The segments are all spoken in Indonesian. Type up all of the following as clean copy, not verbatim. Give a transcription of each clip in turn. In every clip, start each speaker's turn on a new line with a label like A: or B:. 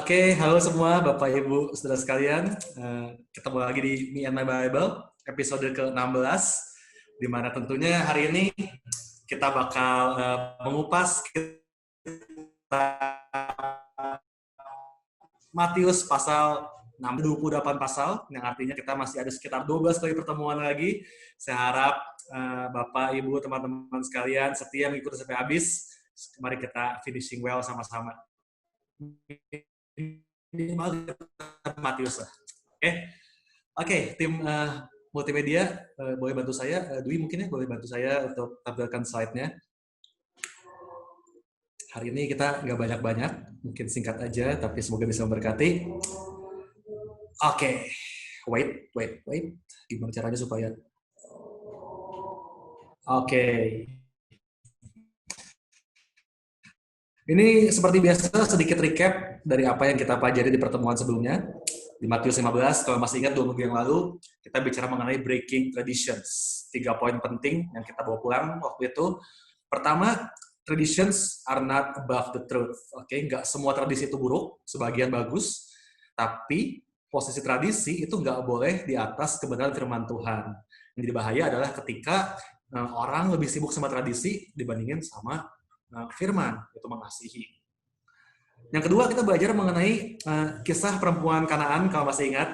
A: Oke, halo semua Bapak Ibu Saudara sekalian. Ketemu lagi di Me and My Bible, episode ke-16, di mana tentunya hari ini kita bakal mengupas Matius pasal 28 pasal, yang artinya kita masih ada sekitar 12 kali pertemuan lagi. Saya harap Bapak, Ibu, teman-teman sekalian setia mengikuti sampai habis. Mari kita finishing well sama-sama. Minimal Matius lah. Oke, tim multimedia boleh bantu saya, Dwi mungkin ya boleh bantu saya untuk tampilkan slide-nya. Hari ini kita nggak banyak-banyak, mungkin singkat aja, tapi semoga bisa memberkati. Oke, wait. Gimana caranya supaya... Oke. Ini seperti biasa sedikit recap dari apa yang kita pelajari di pertemuan sebelumnya. Di Matius 15, kalau masih ingat 2 minggu yang lalu, kita bicara mengenai breaking traditions. 3 poin penting yang kita bawa pulang waktu itu. Pertama, traditions are not above the truth. Oke, nggak semua tradisi itu buruk, sebagian bagus. Tapi posisi tradisi itu nggak boleh di atas kebenaran firman Tuhan. Yang jadi bahaya adalah ketika orang lebih sibuk sama tradisi dibandingin sama firman, itu mengasihi. Yang kedua, kita belajar mengenai kisah perempuan Kanaan, kalau masih ingat.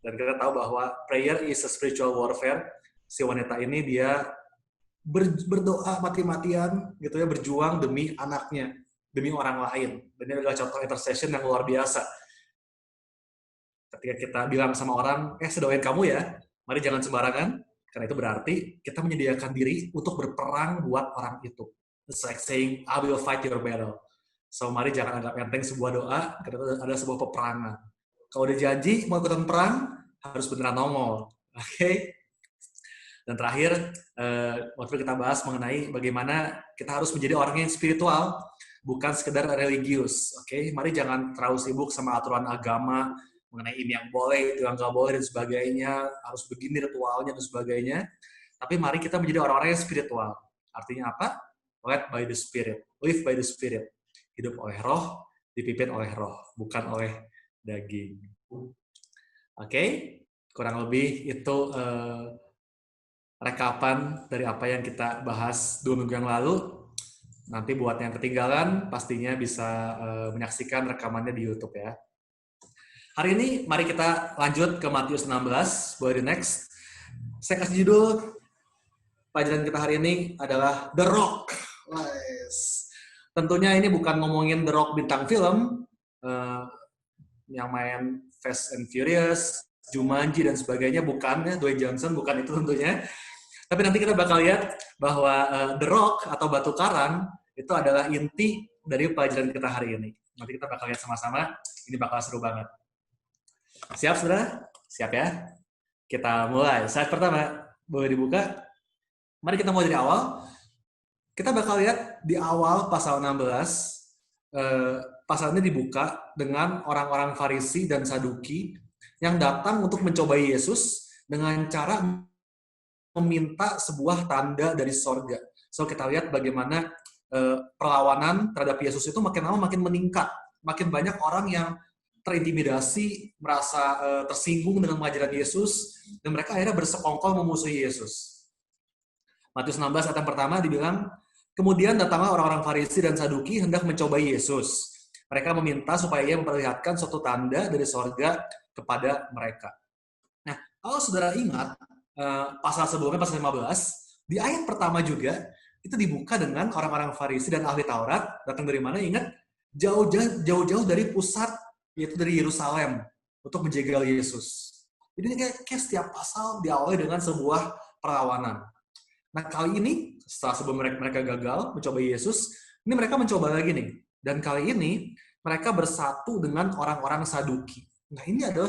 A: Dan kita tahu bahwa prayer is a spiritual warfare. Si wanita ini dia berdoa mati-matian, gitu ya, berjuang demi anaknya, demi orang lain. Dan ini adalah contoh intercession yang luar biasa. Ketika kita bilang sama orang, sedoain kamu ya, mari jangan sembarangan, karena itu berarti kita menyediakan diri untuk berperang buat orang itu. It's like saying, I will fight your battle. So, mari jangan anggap enteng sebuah doa, karena itu ada sebuah peperangan. Kalau udah janji mau ikutan perang, harus beneran nongol. Oke? Dan terakhir, waktu kita bahas mengenai bagaimana kita harus menjadi orang yang spiritual, bukan sekedar religius. Oke? Mari jangan terlalu sibuk sama aturan agama, mengenai ini yang boleh, itu yang nggak boleh, dan sebagainya, harus begini ritualnya, dan sebagainya. Tapi mari kita menjadi orang-orang yang spiritual. Artinya apa? Led by the Spirit, live by the Spirit. Hidup oleh roh, dipimpin oleh roh, bukan oleh daging. Oke? Kurang lebih itu rekapan dari apa yang kita bahas 2 minggu yang lalu. Nanti buat yang ketinggalan, pastinya bisa menyaksikan rekamannya di YouTube ya. Hari ini, mari kita lanjut ke Matius 16, boleh di next. Saya kasih judul, pelajaran kita hari ini adalah The Rock. Nice. Tentunya ini bukan ngomongin The Rock bintang film, yang main Fast and Furious, Jumanji, dan sebagainya, bukan ya, Dwayne Johnson, bukan itu tentunya. Tapi nanti kita bakal lihat bahwa The Rock atau batu karang itu adalah inti dari pelajaran kita hari ini. Nanti kita bakal lihat sama-sama, ini bakal seru banget. Siap, saudara? Siap ya? Kita mulai. Slide pertama, boleh dibuka? Mari kita mulai dari awal. Kita bakal lihat di awal pasal 16, pasal ini dibuka dengan orang-orang Farisi dan Saduki yang datang untuk mencobai Yesus dengan cara meminta sebuah tanda dari sorga. So, kita lihat bagaimana perlawanan terhadap Yesus itu makin lama makin meningkat. Makin banyak orang yang terintimidasi, merasa tersinggung dengan pengajaran Yesus, dan mereka akhirnya bersekongkol memusuhi Yesus. Matius 16 ayat yang pertama dibilang, kemudian datanglah orang-orang Farisi dan Saduki hendak mencobai Yesus. Mereka meminta supaya ia memperlihatkan suatu tanda dari sorga kepada mereka. Nah, kalau saudara ingat, pasal sebelumnya, pasal 15, di ayat pertama juga, itu dibuka dengan orang-orang Farisi dan ahli Taurat, datang dari mana? Ingat, jauh-jauh dari pusat, yaitu dari Yerusalem, untuk menjegal Yesus. Jadi kayak setiap pasal diawali dengan sebuah perlawanan. Nah, kali ini, setelah sebelum mereka gagal mencoba Yesus, ini mereka mencoba lagi nih. Dan kali ini, mereka bersatu dengan orang-orang Saduki. Nah, ini adalah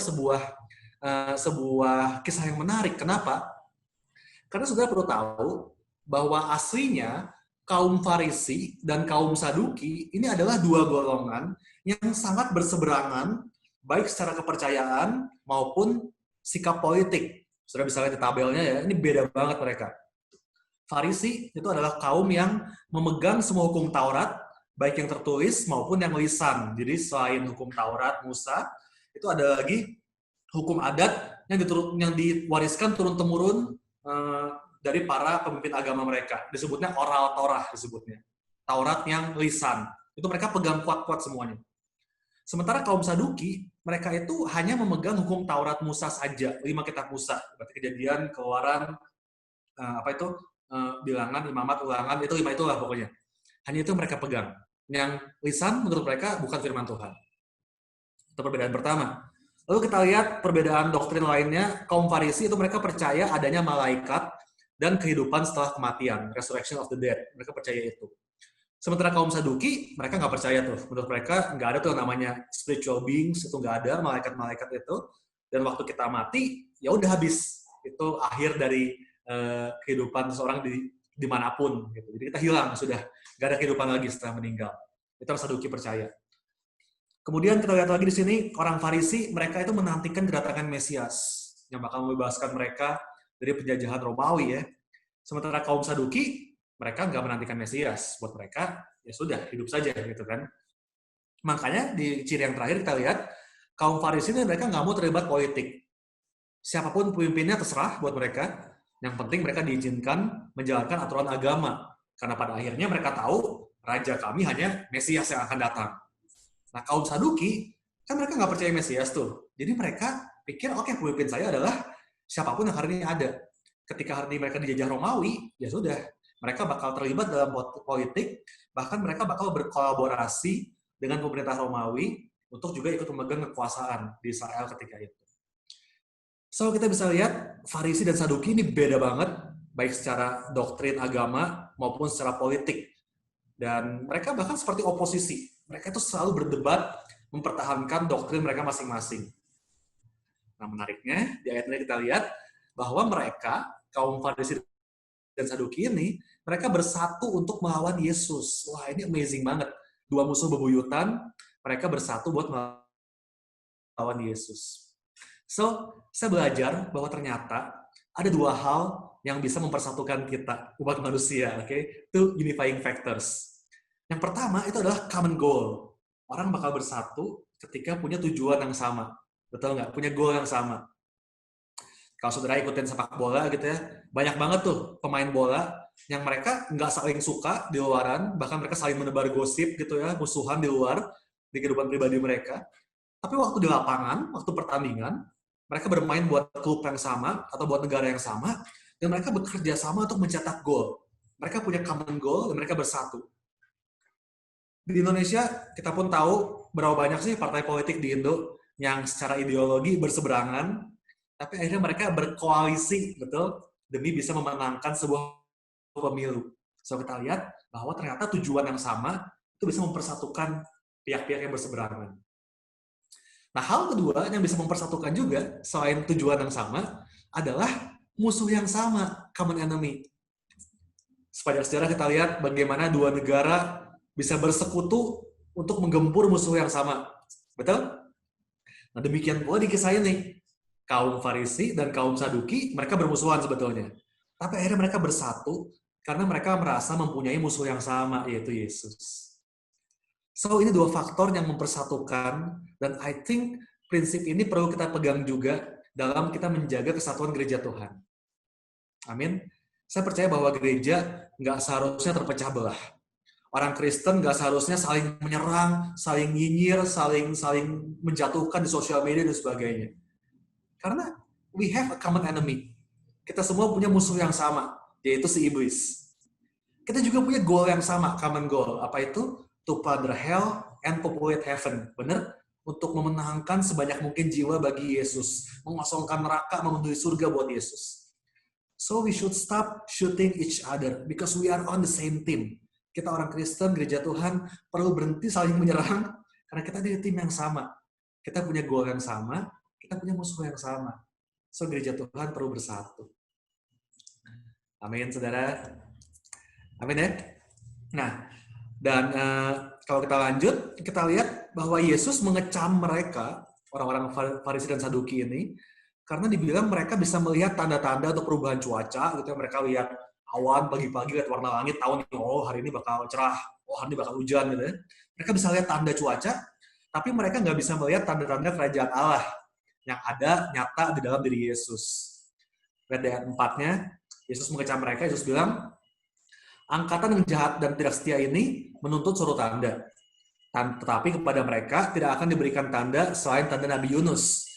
A: sebuah kisah yang menarik. Kenapa? Karena saudara perlu tahu bahwa aslinya kaum Farisi dan kaum Saduki ini adalah 2 golongan yang sangat berseberangan, baik secara kepercayaan maupun sikap politik. Saudara bisa lihat di tabelnya ya, ini beda banget mereka. Farisi itu adalah kaum yang memegang semua hukum Taurat, baik yang tertulis maupun yang lisan. Jadi selain hukum Taurat, Musa, itu ada lagi hukum adat yang diwariskan turun-temurun dari para pemimpin agama mereka. Disebutnya oral Torah disebutnya. Taurat yang lisan. Itu mereka pegang kuat-kuat semuanya. Sementara kaum Saduki, mereka itu hanya memegang hukum Taurat Musa saja, 5 kitab Musa. Berarti Kejadian, Keluaran, Bilangan, Imamat, Ulangan, itu 5 itulah pokoknya. Hanya itu mereka pegang. Yang lisan menurut mereka bukan firman Tuhan. Itu perbedaan pertama. Lalu kita lihat perbedaan doktrin lainnya, kaum Farisi itu mereka percaya adanya malaikat dan kehidupan setelah kematian, resurrection of the dead. Mereka percaya itu. Sementara kaum Saduki, mereka nggak percaya tuh. Menurut mereka nggak ada tuh namanya spiritual beings, itu nggak ada, malaikat-malaikat itu. Dan waktu kita mati, ya udah habis. Itu akhir dari kehidupan seseorang dimanapun. Gitu. Jadi kita hilang, sudah nggak ada kehidupan lagi setelah meninggal. Itu orang Saduki percaya. Kemudian kita lihat lagi di sini, orang Farisi, mereka itu menantikan kedatangan Mesias yang bakal membebaskan mereka dari penjajahan Romawi ya. Sementara kaum Saduki, mereka nggak menantikan Mesias. Buat mereka, ya sudah, hidup saja gitu kan. Makanya di ciri yang terakhir kita lihat, kaum Farisi ini mereka nggak mau terlibat politik. Siapapun pemimpinnya terserah buat mereka. Yang penting mereka diizinkan menjalankan aturan agama. Karena pada akhirnya mereka tahu, raja kami hanya Mesias yang akan datang. Nah, kaum Saduki, kan mereka nggak percaya Mesias tuh. Jadi mereka pikir, oke, pemimpin saya adalah siapapun yang hari ini ada. Ketika hari ini mereka dijajah Romawi, ya sudah. Mereka bakal terlibat dalam politik, bahkan mereka bakal berkolaborasi dengan pemerintah Romawi untuk juga ikut memegang kekuasaan di Israel ketika itu. So, kita bisa lihat, Farisi dan Saduki ini beda banget, baik secara doktrin agama maupun secara politik. Dan mereka bahkan seperti oposisi. Mereka itu selalu berdebat, mempertahankan doktrin mereka masing-masing. Nah, menariknya, di ayat ini kita lihat bahwa mereka, kaum Farisi dan Saduki ini, mereka bersatu untuk melawan Yesus. Wah, ini amazing banget. Dua musuh bebuyutan, mereka bersatu buat melawan Yesus. So, saya belajar bahwa ternyata ada dua hal yang bisa mempersatukan kita, umat manusia, oke? Itu unifying factors. Yang pertama itu adalah common goal. Orang bakal bersatu ketika punya tujuan yang sama. Betul nggak? Punya goal yang sama. Kalau saudara ikutin sepak bola gitu ya, banyak banget tuh pemain bola yang mereka nggak saling suka di luaran, bahkan mereka saling menebar gosip gitu ya, musuhan di luar, di kehidupan pribadi mereka. Tapi waktu di lapangan, waktu pertandingan, mereka bermain buat klub yang sama atau buat negara yang sama, dan mereka bekerja sama untuk mencetak gol. Mereka punya common goal dan mereka bersatu. Di Indonesia, kita pun tahu berapa banyak sih partai politik di Indo yang secara ideologi berseberangan, tapi akhirnya mereka berkoalisi, betul, demi bisa memenangkan sebuah pemilu. So, kita lihat bahwa ternyata tujuan yang sama itu bisa mempersatukan pihak-pihak yang berseberangan. Nah, hal kedua yang bisa mempersatukan juga, selain tujuan yang sama, adalah musuh yang sama, common enemy. Sejarah kita lihat bagaimana dua negara bisa bersekutu untuk menggempur musuh yang sama. Betul? Nah, demikian pula di kisah ini. Kaum Farisi dan kaum Saduki, mereka bermusuhan sebetulnya. Tapi akhirnya mereka bersatu karena mereka merasa mempunyai musuh yang sama, yaitu Yesus. So, ini dua faktor yang mempersatukan, dan I think prinsip ini perlu kita pegang juga dalam kita menjaga kesatuan gereja Tuhan. Amin. Saya percaya bahwa gereja nggak seharusnya terpecah belah. Orang Kristen nggak seharusnya saling menyerang, saling nyinyir, saling menjatuhkan di sosial media dan sebagainya. Karena we have a common enemy. Kita semua punya musuh yang sama, yaitu si iblis. Kita juga punya goal yang sama, common goal. Apa itu? To plunder hell and populate heaven. Benar? Untuk memenangkan sebanyak mungkin jiwa bagi Yesus. Mengosongkan neraka, memenuhi surga buat Yesus. So we should stop shooting each other because we are on the same team. Kita orang Kristen, gereja Tuhan, perlu berhenti saling menyerang karena kita di tim yang sama. Kita punya goal yang sama, kita punya musuh yang sama. So, gereja Tuhan perlu bersatu. Amin, saudara. Amin ya. Nah, dan kalau kita lanjut, kita lihat bahwa Yesus mengecam mereka, orang-orang Farisi dan Saduki ini, karena dibilang mereka bisa melihat tanda-tanda untuk perubahan cuaca, gitu ya. Mereka lihat awan pagi-pagi, lihat warna langit, tahu nih, oh hari ini bakal cerah, hari ini bakal hujan gitu ya. Mereka bisa lihat tanda cuaca, tapi mereka nggak bisa melihat tanda-tanda kerajaan Allah yang ada nyata di dalam diri Yesus. Lihat ayat 4-nya, Yesus mengecam mereka, Yesus bilang, angkatan yang jahat dan tidak setia ini menuntut suatu tanda. Tetapi kepada mereka tidak akan diberikan tanda selain tanda Nabi Yunus.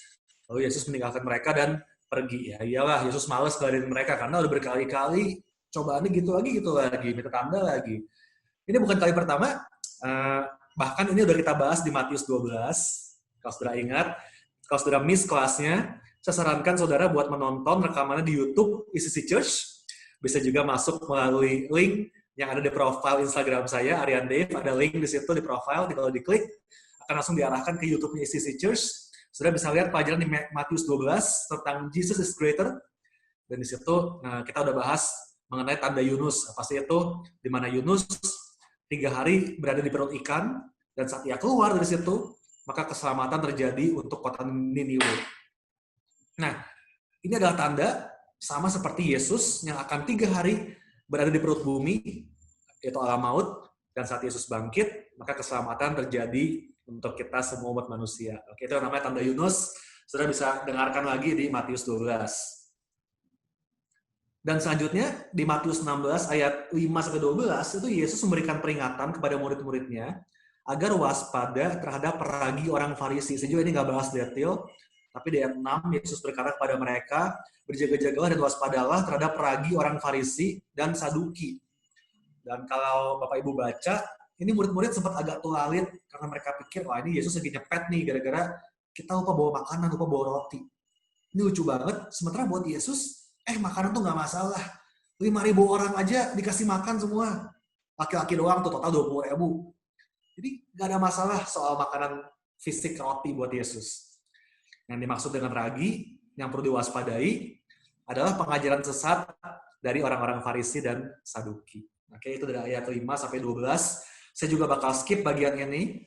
A: Lalu Yesus meninggalkan mereka dan pergi. Ya iyalah, Yesus malas ngeladenin mereka karena udah berkali-kali cobaannya gitu lagi, minta tanda lagi. Ini bukan kali pertama, bahkan ini udah kita bahas di Matius 12. Kalau saudara ingat, kalau saudara miss kelasnya, saya sarankan saudara buat menonton rekamannya di YouTube ICC Church. Bisa juga masuk melalui link yang ada di profile Instagram saya, Aryan Dave. Ada link di situ di profile, kalau diklik, akan langsung diarahkan ke YouTube ICC Church. Saudara bisa lihat pelajaran di Matius 12 tentang Jesus is greater. Dan di situ kita udah bahas mengenai tanda Yunus. Pasti itu di mana Yunus 3 hari berada di perut ikan, dan saat ia keluar dari situ, maka keselamatan terjadi untuk kota Niniwe. Nah, ini adalah tanda sama seperti Yesus yang akan 3 hari berada di perut bumi, yaitu alam maut, dan saat Yesus bangkit, maka keselamatan terjadi untuk kita semua umat manusia. Oke, itu namanya tanda Yunus. Saudara bisa dengarkan lagi di Matius 12. Dan selanjutnya, di Matius 16 ayat 5-12, itu Yesus memberikan peringatan kepada murid-muridnya agar waspada terhadap ragi orang Farisi. Sejauh ini nggak bahas detail, tapi di ayat 6, Yesus berkata kepada mereka, berjaga-jagalah dan waspadalah terhadap ragi orang Farisi dan Saduki. Dan kalau Bapak Ibu baca, ini murid-murid sempat agak tulalit karena mereka pikir, wah ini Yesus lagi nyepet nih, gara-gara kita lupa bawa makanan, lupa bawa roti. Ini lucu banget, sementara buat Yesus, makanan tuh nggak masalah. 5.000 orang aja dikasih makan semua. Laki-laki doang tuh, total 20.000. Jadi nggak ada masalah soal makanan fisik roti buat Yesus. Yang dimaksud dengan ragi, yang perlu diwaspadai, adalah pengajaran sesat dari orang-orang Farisi dan Saduki. Oke, itu dari ayat 5-12. Saya juga bakal skip bagian ini,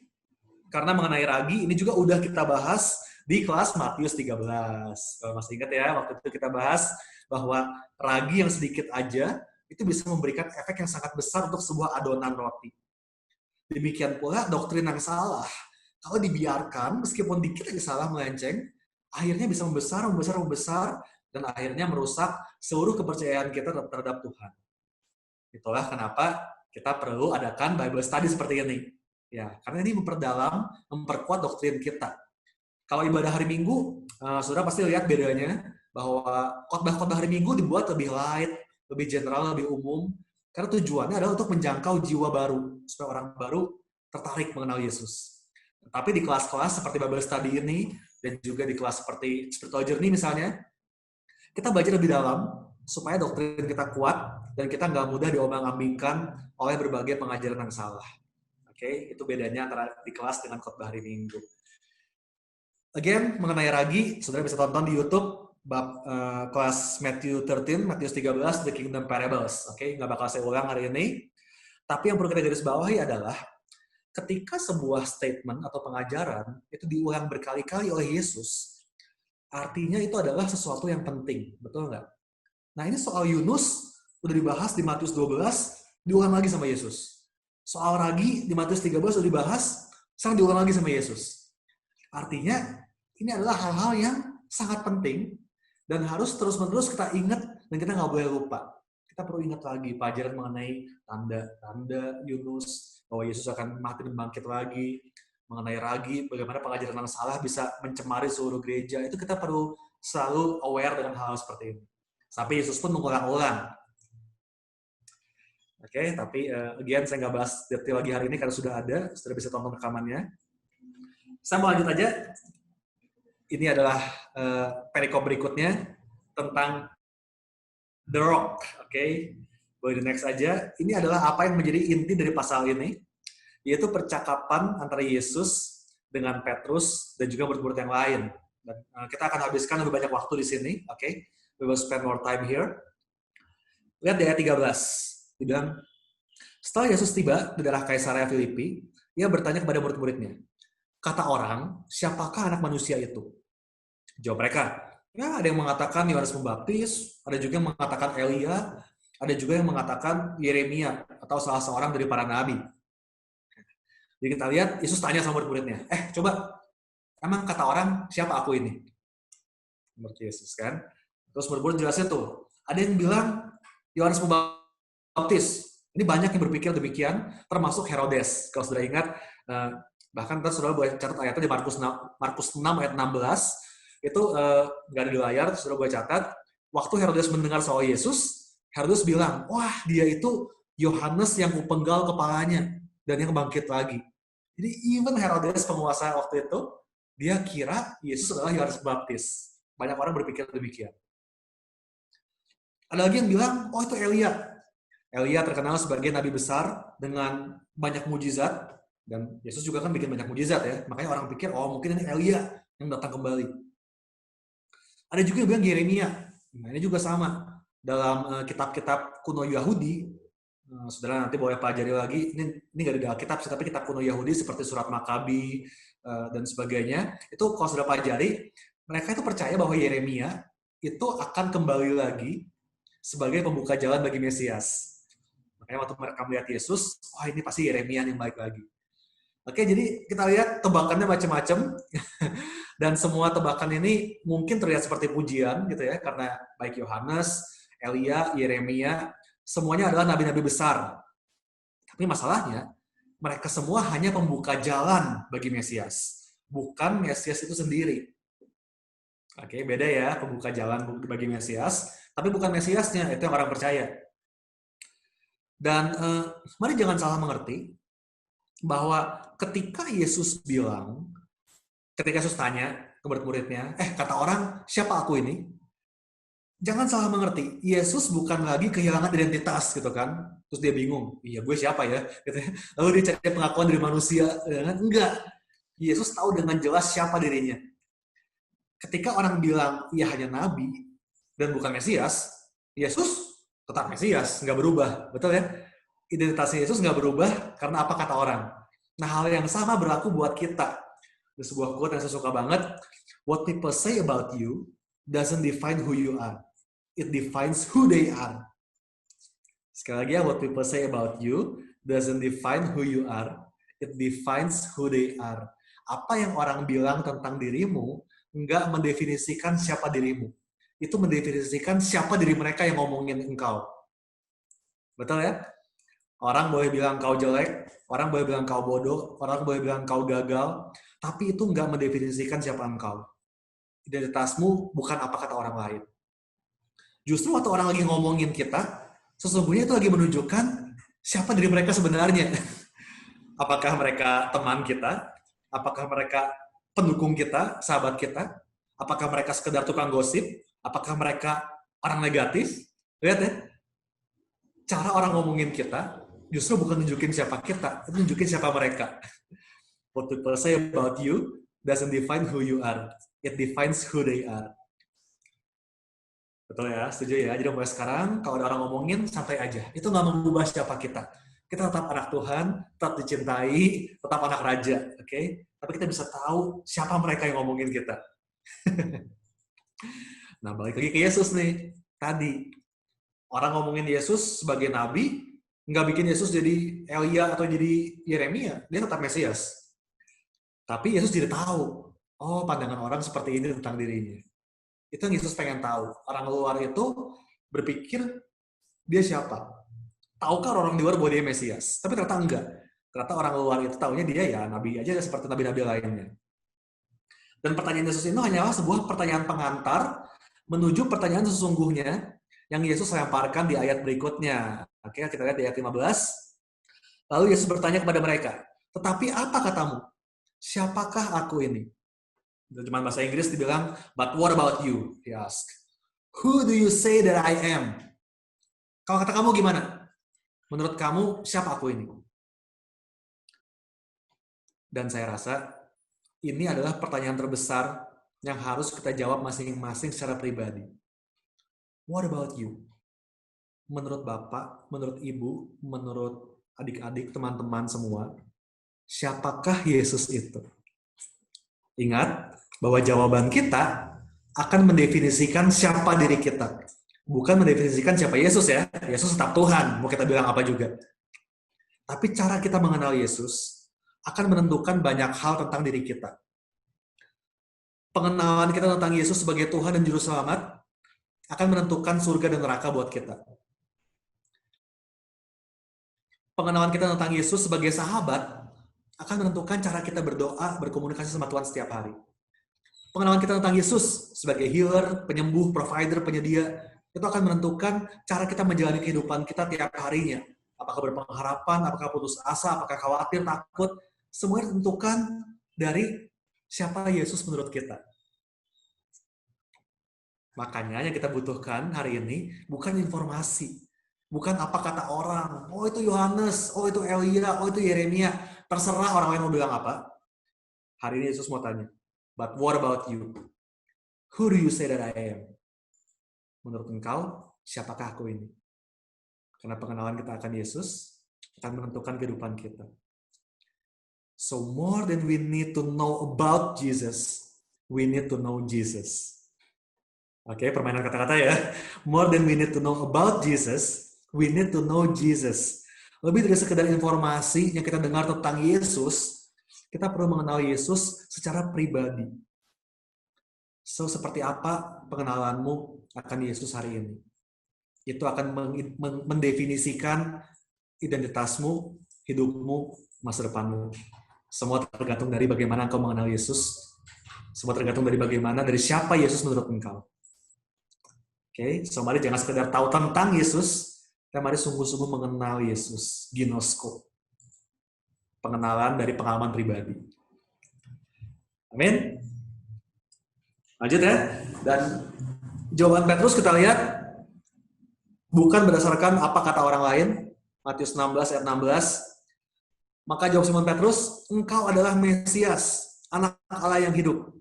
A: karena mengenai ragi, ini juga udah kita bahas di kelas Matius 13. Kalau masih ingat ya, waktu itu kita bahas bahwa ragi yang sedikit aja itu bisa memberikan efek yang sangat besar untuk sebuah adonan roti. Demikian pula doktrin yang salah. Kalau dibiarkan, meskipun dikit aja salah melenceng, akhirnya bisa membesar, dan akhirnya merusak seluruh kepercayaan kita terhadap Tuhan. Itulah kenapa kita perlu adakan Bible study seperti ini. Ya, karena ini memperkuat doktrin kita. Kalau ibadah hari Minggu, saudara pasti lihat bedanya, bahwa khotbah-khotbah hari Minggu dibuat lebih light, lebih general, lebih umum, karena tujuannya adalah untuk menjangkau jiwa baru, supaya orang baru tertarik mengenal Yesus. Tapi di kelas-kelas seperti Bible Study ini, dan juga di kelas seperti Spiritual Journey misalnya, kita belajar lebih dalam, supaya doktrin kita kuat, dan kita nggak mudah diombang-ambingkan oleh berbagai pengajaran yang salah. Oke, itu bedanya antara di kelas dengan khotbah hari Minggu. Again, mengenai ragi, saudara bisa tonton di YouTube, kelas Matius 13, The Kingdom Parables. Oke, nggak bakal saya ulang hari ini. Tapi yang perlu kita garis bawahi adalah, ketika sebuah statement atau pengajaran itu diulang berkali-kali oleh Yesus, artinya itu adalah sesuatu yang penting. Betul nggak? Nah, ini soal Yunus, udah dibahas di Matius 12, diulang lagi sama Yesus. Soal ragi di Matius 13 udah dibahas, sekarang diulang lagi sama Yesus. Artinya, ini adalah hal-hal yang sangat penting, dan harus terus-menerus kita ingat, dan kita nggak boleh lupa. Kita perlu ingat lagi pelajaran mengenai tanda Yunus, bahwa Yesus akan mati dan bangkit lagi, mengenai ragi, bagaimana pengajaran yang salah bisa mencemari seluruh gereja. Itu kita perlu selalu aware dengan hal seperti ini. Sampai Yesus pun mengulang-ulang. Oke, tapi again saya nggak bahas detail lagi hari ini karena sudah bisa tonton rekamannya. Saya mau lanjut aja. Ini adalah perikop berikutnya tentang The Rock. Oke, boleh di next aja. Ini adalah apa yang menjadi inti dari pasal ini, yaitu percakapan antara Yesus dengan Petrus dan juga murid-murid yang lain. Dan kita akan habiskan lebih banyak waktu di sini. Oke, we will spend more time here. Lihat di ayat 13. Dibilang, setelah Yesus tiba di daerah Kaisarea Filipi, ia bertanya kepada murid-muridnya, kata orang, siapakah anak manusia itu? Jawab mereka, ya ada yang mengatakan Yohanes Pembaptis, ada juga yang mengatakan Elia, ada juga yang mengatakan Yeremia atau salah seorang dari para nabi. Jadi kita lihat, Yesus tanya sama murid-muridnya, coba, emang kata orang, siapa aku ini? Menurut Yesus kan. Terus murid-murid jelasin tuh, ada yang bilang Yohanes Pembaptis. Ini banyak yang berpikir demikian, termasuk Herodes. Kalau sudah ingat, bahkan kita sudah boleh catat ayatnya di Markus 6 ayat 16, itu nggak ada di layar, sudah boleh catat. Waktu Herodes mendengar soal Yesus, Herodes bilang, wah dia itu Yohanes yang kupenggal kepalanya dan yang bangkit lagi. Jadi even Herodes penguasa waktu itu, dia kira Yesus adalah Yohanes Pembaptis. Banyak orang berpikir demikian. Ada lagi yang bilang, oh itu Elia. Elia terkenal sebagai nabi besar dengan banyak mujizat, dan Yesus juga kan bikin banyak mujizat ya. Makanya orang pikir, oh mungkin ini Elia yang datang kembali. Ada juga yang bilang Yeremia. Nah ini juga sama. Dalam kitab-kitab kuno Yahudi, saudara nanti boleh pelajari lagi, ini nggak ada Alkitab sih, tapi kitab kuno Yahudi seperti surat Makabi dan sebagainya, itu kalau saudara pelajari, mereka itu percaya bahwa Yeremia itu akan kembali lagi sebagai pembuka jalan bagi Mesias. Makanya waktu mereka melihat Yesus, wah ini pasti Yeremia yang balik lagi. Oke, jadi kita lihat tebakannya macam-macam. Dan semua tebakan ini mungkin terlihat seperti pujian gitu ya, karena baik Yohanes, Elia, Yeremia, semuanya adalah nabi-nabi besar. Tapi masalahnya, mereka semua hanya pembuka jalan bagi Mesias, bukan Mesias itu sendiri. Oke, beda ya, pembuka jalan bagi Mesias, tapi bukan Mesiasnya, itu yang orang percaya. Dan mari jangan salah mengerti, bahwa ketika Yesus bilang, ketika Yesus tanya ke murid-muridnya, kata orang, siapa aku ini? Jangan salah mengerti, Yesus bukan lagi kehilangan identitas gitu kan, terus dia bingung, iya gue siapa ya? Gitu. Lalu dia cari pengakuan dari manusia, enggak. Yesus tahu dengan jelas siapa dirinya. Ketika orang bilang ia hanya nabi dan bukan Mesias, Yesus tetap Mesias, nggak berubah, betul ya? Identitasnya Yesus nggak berubah karena apa kata orang. Nah hal yang sama berlaku buat kita. Ada sebuah quote yang saya suka banget, what people say about you doesn't define who you are. It defines who they are. Sekali lagi ya, what people say about you doesn't define who you are. It defines who they are. Apa yang orang bilang tentang dirimu nggak mendefinisikan siapa dirimu. Itu mendefinisikan siapa diri mereka yang ngomongin engkau. Betul ya? Orang boleh bilang kau jelek, orang boleh bilang kau bodoh, orang boleh bilang kau gagal, tapi itu nggak mendefinisikan siapa engkau. Identitasmu bukan apa kata orang lain. Justru waktu orang lagi ngomongin kita, sesungguhnya itu lagi menunjukkan siapa diri mereka sebenarnya. Apakah mereka teman kita? Apakah mereka pendukung kita, sahabat kita? Apakah mereka sekedar tukang gosip? Apakah mereka orang negatif? Lihat ya, cara orang ngomongin kita justru bukan nunjukin siapa kita, itu nunjukin siapa mereka. What people say about you doesn't define who you are. It defines who they are. Betul ya, setuju ya. Jadi mulai sekarang, kalau ada orang ngomongin, santai aja. Itu nggak mengubah siapa kita. Kita tetap anak Tuhan, tetap dicintai, tetap anak raja. Oke? Tapi kita bisa tahu siapa mereka yang ngomongin kita. Nah, balik lagi ke Yesus nih. Tadi, orang ngomongin Yesus sebagai nabi, nggak bikin Yesus jadi Elia atau jadi Yeremia. Dia tetap Mesias. Tapi Yesus jadi tahu, oh pandangan orang seperti ini tentang dirinya. Itu yang Yesus pengen tahu. Orang luar itu berpikir dia siapa? Tahukah orang luar bahwa dia Mesias? Tapi ternyata enggak. Ternyata orang luar itu taunya dia ya nabi aja seperti nabi-nabi lainnya. Dan pertanyaan Yesus itu hanyalah sebuah pertanyaan pengantar menuju pertanyaan sesungguhnya yang Yesus lemparkan di ayat berikutnya. Oke, kita lihat di ayat 15. Lalu Yesus bertanya kepada mereka, tetapi apa katamu? Siapakah aku ini? Terjemahan bahasa Inggris dibilang, but what about you? He asked. Who do you say that I am? Kalau kata kamu gimana? Menurut kamu, siapa aku ini? Dan saya rasa, ini adalah pertanyaan terbesar yang harus kita jawab masing-masing secara pribadi. What about you? Menurut Bapak, menurut Ibu, menurut adik-adik, teman-teman semua, siapakah Yesus itu? Ingat, bahwa jawaban kita akan mendefinisikan siapa diri kita. Bukan mendefinisikan siapa Yesus ya. Yesus tetap Tuhan, mau kita bilang apa juga. Tapi cara kita mengenal Yesus akan menentukan banyak hal tentang diri kita. Pengenalan kita tentang Yesus sebagai Tuhan dan Juru Selamat akan menentukan surga dan neraka buat kita. Pengenalan kita tentang Yesus sebagai sahabat akan menentukan cara kita berdoa, berkomunikasi sama Tuhan setiap hari. Pengenalan kita tentang Yesus sebagai healer, penyembuh, provider, penyedia, itu akan menentukan cara kita menjalani kehidupan kita tiap harinya. Apakah berpengharapan, apakah putus asa, apakah khawatir, takut, semuanya ditentukan dari siapa Yesus menurut kita. Makanya yang kita butuhkan hari ini bukan informasi, bukan apa kata orang, oh itu Yohanes, oh itu Elia, oh itu Yeremia, terserah orang lain mau bilang apa. Hari ini Yesus mau tanya, but what about you? Who do you say that I am? Menurut engkau, siapakah aku ini? Karena pengenalan kita akan Yesus akan menentukan kehidupan kita. So more than we need to know about Jesus, we need to know Jesus. Oke, permainan kata-kata ya. More than we need to know about Jesus, we need to know Jesus. Lebih dari sekedar informasi yang kita dengar tentang Yesus, kita perlu mengenal Yesus secara pribadi. So, seperti apa pengenalanmu akan Yesus hari ini? Itu akan mendefinisikan identitasmu, hidupmu, masa depanmu. Semua tergantung dari bagaimana engkau mengenal Yesus. Semua tergantung dari bagaimana, dari siapa Yesus menurut engkau. Oke, so mari jangan sekedar tahu tentang Yesus, tapi mari sungguh-sungguh mengenal Yesus. Ginosko. Pengenalan dari pengalaman pribadi. Amin. Lanjut ya. Dan jawaban Petrus kita lihat bukan berdasarkan apa kata orang lain. Matius 16 ayat 16. Maka jawab Simon Petrus, engkau adalah Mesias, anak Allah yang hidup.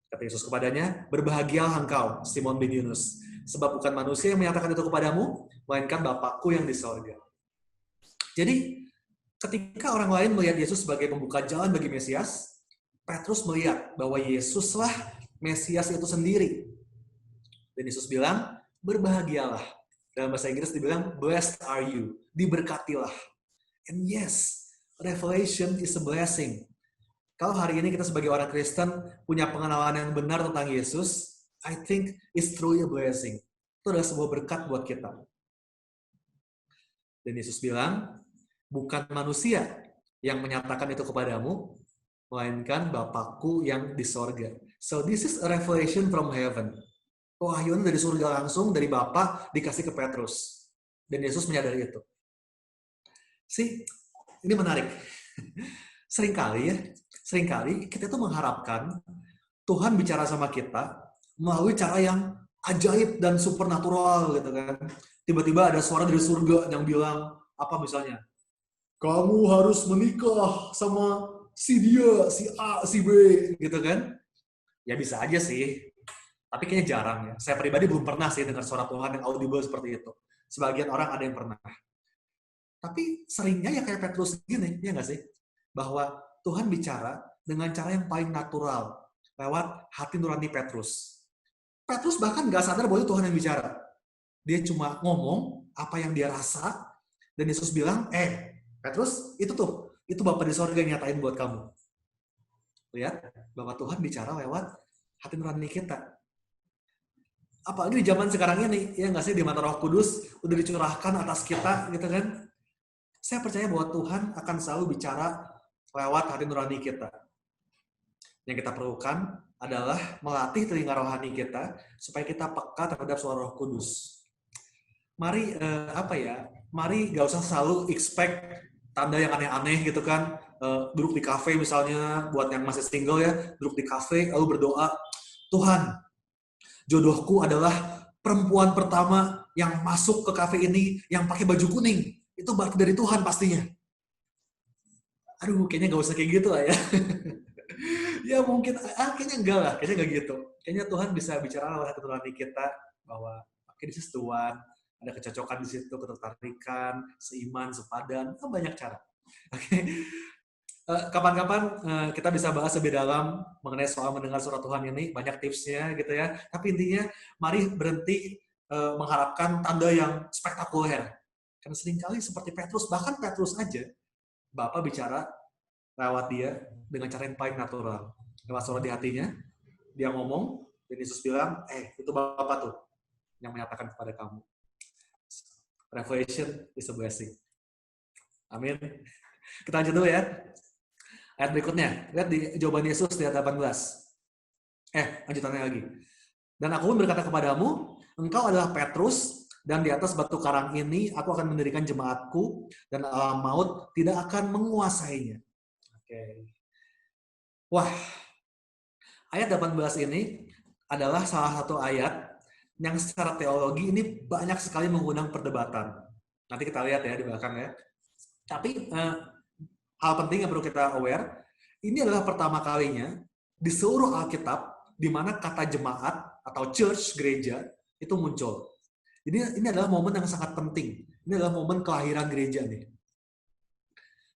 A: Kata Yesus kepadanya, berbahagialah engkau, Simon bin Yunus, sebab bukan manusia yang menyatakan itu kepadamu, melainkan Bapakku yang di sorga. Jadi, ketika orang lain melihat Yesus sebagai pembuka jalan bagi Mesias, Petrus melihat bahwa Yesuslah Mesias itu sendiri. Dan Yesus bilang, berbahagialah. Dalam bahasa Inggris dibilang, blessed are you. Diberkatilah. And yes, revelation is a blessing. Kalau hari ini kita sebagai orang Kristen punya pengenalan yang benar tentang Yesus, I think it's truly a blessing. Itu adalah sebuah berkat buat kita. Dan Yesus bilang, bukan manusia yang menyatakan itu kepadamu, melainkan Bapakku yang di sorga. So this is a revelation from heaven. Wahyuan dari surga langsung, dari Bapa dikasih ke Petrus. Dan Yesus menyadari itu. Ini menarik. Seringkali kita tuh mengharapkan Tuhan bicara sama kita melalui cara yang ajaib dan supernatural gitu kan. Tiba-tiba ada suara dari surga yang bilang, apa misalnya? Kamu harus menikah sama si dia, si A, si B, gitu kan? Ya bisa aja sih, tapi kayaknya jarang ya. Saya pribadi belum pernah sih dengar suara Tuhan yang audible seperti itu. Sebagian orang ada yang pernah. Tapi seringnya ya kayak Petrus gini, ya nggak sih? Bahwa Tuhan bicara dengan cara yang paling natural, lewat hati nurani Petrus. Petrus bahkan nggak sadar bahwa itu Tuhan yang bicara. Dia cuma ngomong apa yang dia rasa, dan Yesus bilang, Petrus, itu Bapa di sorga yang nyatain buat kamu. Lihat, bahwa Tuhan bicara lewat hati nurani kita. Apalagi di zaman sekarang ini, ya nggak sih, di mana Roh Kudus udah dicurahkan atas kita, gitu kan? Saya percaya bahwa Tuhan akan selalu bicara lewat hati nurani kita. Yang kita perlukan adalah melatih telinga rohani kita supaya kita peka terhadap suara Roh Kudus. Mari Mari gak usah selalu expect tanda yang aneh-aneh gitu kan. Duduk di kafe misalnya, buat yang masih single ya, duduk di kafe lalu berdoa, Tuhan, jodohku adalah perempuan pertama yang masuk ke kafe ini yang pakai baju kuning. Itu berarti dari Tuhan pastinya. Aduh, kayaknya gak usah kayak gitu lah ya. Ya mungkin, kayaknya enggak lah, kayaknya enggak gitu. Kayaknya Tuhan bisa bicara lewat hati nurani kita bahwa this is the one, ada kecocokan di situ, ketertarikan, seiman, sepadan, banyak cara. Oke. Kapan-kapan kita bisa bahas lebih dalam mengenai soal mendengar suara Tuhan ini, banyak tipsnya gitu ya. Tapi intinya, mari berhenti mengharapkan tanda yang spektakuler. Karena seringkali seperti Petrus, bahkan Petrus aja, Bapak bicara rawat dia dengan cara yang paling natural. Lewat suara di hatinya, dia ngomong, dan Yesus bilang, itu Bapak tuh yang menyatakan kepada kamu. Revelation is a blessing. Amin. Kita lanjut dulu ya. Ayat berikutnya, lihat di jawaban Yesus di ayat 18. Lanjutannya lagi. Dan aku pun berkata kepadamu, engkau adalah Petrus, dan di atas batu karang ini aku akan mendirikan jemaatku, dan alam maut tidak akan menguasainya. Oke. Wah, ayat 18 ini adalah salah satu ayat yang secara teologi ini banyak sekali mengundang perdebatan. Nanti kita lihat ya di belakang ya. Tapi hal penting yang perlu kita aware, ini adalah pertama kalinya di seluruh Alkitab di mana kata jemaat atau church, gereja, itu muncul. Jadi ini adalah momen yang sangat penting. Ini adalah momen kelahiran gereja nih.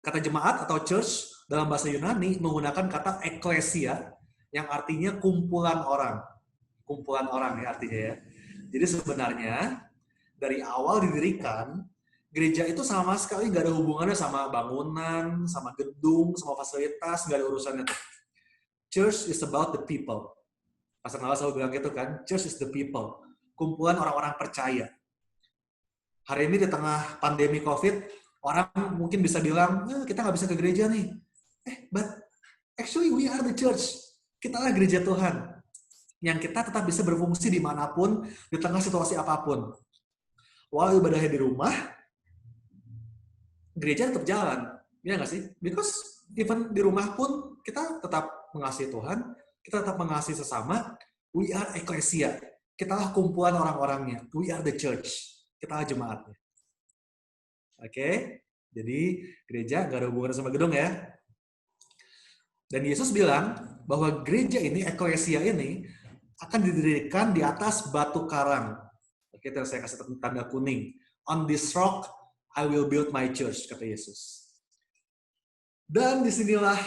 A: Kata jemaat atau church dalam bahasa Yunani menggunakan kata ekklesia yang artinya kumpulan orang. Kumpulan orang ya artinya ya. Jadi sebenarnya dari awal didirikan, gereja itu sama sekali nggak ada hubungannya sama bangunan, sama gedung, sama fasilitas, nggak ada urusannya tuh. Church is about the people. Pastor Nala selalu bilang gitu kan, church is the people. Kumpulan orang-orang percaya. Hari ini di tengah pandemi COVID, orang mungkin bisa bilang, kita nggak bisa ke gereja nih. But actually we are the church. Kita adalah gereja Tuhan. Yang kita tetap bisa berfungsi dimanapun, di tengah situasi apapun. Walau ibadahnya di rumah, gereja tetap jalan. Ya nggak sih? Because even di rumah pun, kita tetap mengasihi Tuhan, kita tetap mengasihi sesama. We are ecclesia. Kita lah kumpulan orang-orangnya. We are the church. Kita lah jemaatnya. Oke? Jadi gereja nggak ada hubungan sama gedung ya. Dan Yesus bilang bahwa gereja ini, ecclesia ini, akan didirikan di atas batu karang. Oke, saya kasih tanda kuning. On this rock, I will build my church, kata Yesus. Dan disinilah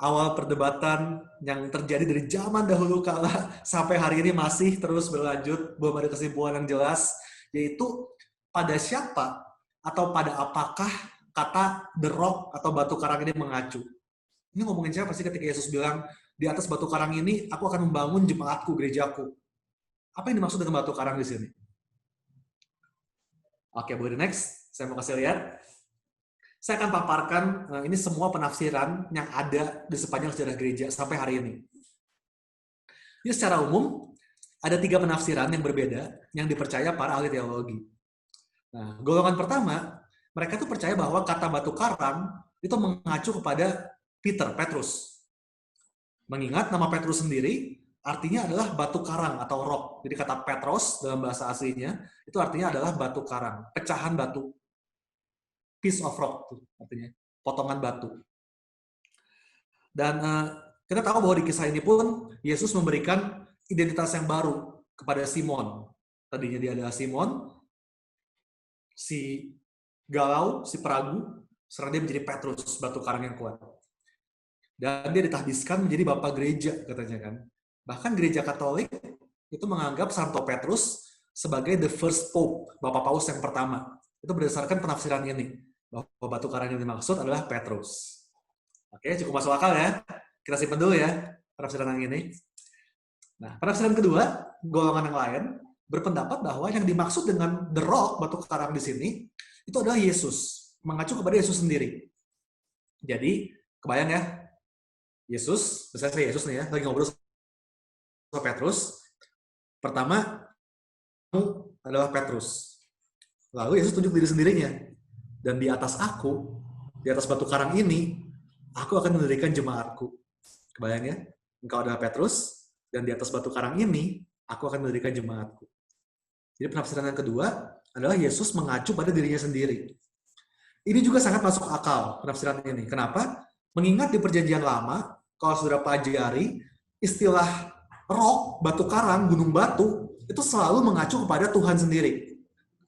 A: awal perdebatan yang terjadi dari zaman dahulu kala sampai hari ini masih terus berlanjut, belum ada kesimpulan yang jelas, yaitu pada siapa atau pada apakah kata the rock atau batu karang ini mengacu. Ini ngomongin siapa sih ketika Yesus bilang, di atas batu karang ini aku akan membangun jemaatku, gerejaku. Apa yang dimaksud dengan batu karang di sini? Oke, boleh next. Saya mau kasih lihat. Saya akan paparkan ini semua penafsiran yang ada di sepanjang sejarah gereja sampai hari ini. Ini secara umum, ada 3 penafsiran yang berbeda yang dipercaya para ahli teologi. Nah, golongan pertama, mereka tuh percaya bahwa kata batu karang itu mengacu kepada Petrus. Mengingat nama Petrus sendiri artinya adalah batu karang atau rock. Jadi kata Petros dalam bahasa aslinya itu artinya adalah batu karang, pecahan batu. Piece of rock, artinya potongan batu. Dan kita tahu bahwa di kisah ini pun Yesus memberikan identitas yang baru kepada Simon. Tadinya dia adalah Simon, si galau, si peragu, sekarang dia menjadi Petrus, batu karang yang kuat. Dan dia ditahbiskan menjadi bapak gereja, katanya kan. Bahkan gereja Katolik itu menganggap Santo Petrus sebagai the first pope, bapak paus yang pertama. Itu berdasarkan penafsiran ini. Bahwa batu karang yang dimaksud adalah Petrus. Oke, cukup masuk akal ya. Kita simpan dulu ya penafsiran yang ini. Nah, penafsiran kedua, golongan yang lain berpendapat bahwa yang dimaksud dengan the rock, batu karang di sini, itu adalah Yesus. Mengacu kepada Yesus sendiri. Jadi, kebayang ya, Yesus, misalnya saya Yesus nih ya, lagi ngobrol sama Petrus. Pertama, kamu adalah Petrus. Lalu Yesus tunjuk diri sendirinya. Dan di atas aku, di atas batu karang ini, aku akan mendirikan jemaatku. Kebayang ya? Engkau adalah Petrus, dan di atas batu karang ini, aku akan mendirikan jemaatku. Jadi penafsiran yang kedua adalah Yesus mengacu pada dirinya sendiri. Ini juga sangat masuk akal, penafsiran ini. Kenapa? Mengingat di perjanjian lama, kalau saudara pelajari, istilah rock, batu karang, gunung batu, itu selalu mengacu kepada Tuhan sendiri.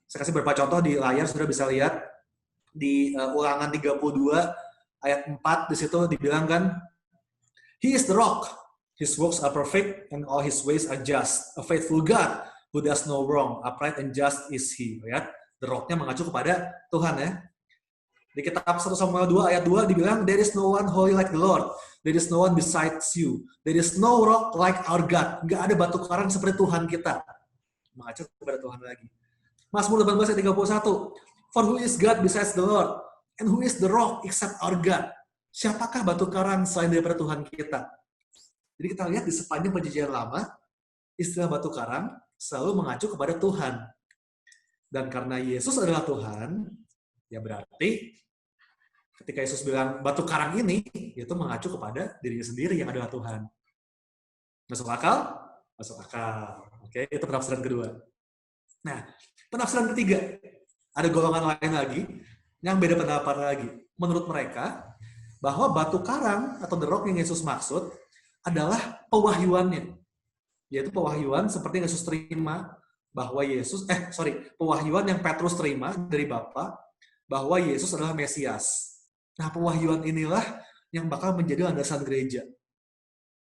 A: Saya kasih beberapa contoh di layar, saudara bisa lihat. Di Ulangan 32 ayat 4 di situ dibilang kan, He is the rock, His works are perfect and all His ways are just, a faithful God who does no wrong, upright and just is He. Lihat, the rock-nya mengacu kepada Tuhan ya. Di kitab 1 Samuel 2 ayat 2 dibilang, there is no one holy like the Lord. There is no one besides you. There is no rock like our God. Nggak ada batu karang seperti Tuhan kita. Mengacu kepada Tuhan lagi. Mazmur 18 ayat 31. For who is God besides the Lord? And who is the rock except our God? Siapakah batu karang selain daripada Tuhan kita? Jadi kita lihat di sepanjang perjanjian lama, istilah batu karang selalu mengacu kepada Tuhan. Dan karena Yesus adalah Tuhan, ya berarti ketika Yesus bilang batu karang ini, itu mengacu kepada dirinya sendiri yang adalah Tuhan. Masuk akal? Masuk akal. Oke, itu penafsiran kedua. Nah, penafsiran ketiga, ada golongan lain lagi yang beda pendapat lagi. Menurut mereka, bahwa batu karang atau the rock yang Yesus maksud adalah pewahyuannya. Yaitu pewahyuan seperti yang Yesus terima bahwa pewahyuan yang Petrus terima dari Bapa bahwa Yesus adalah Mesias. Nah, pewahyuan inilah yang bakal menjadi landasan gereja.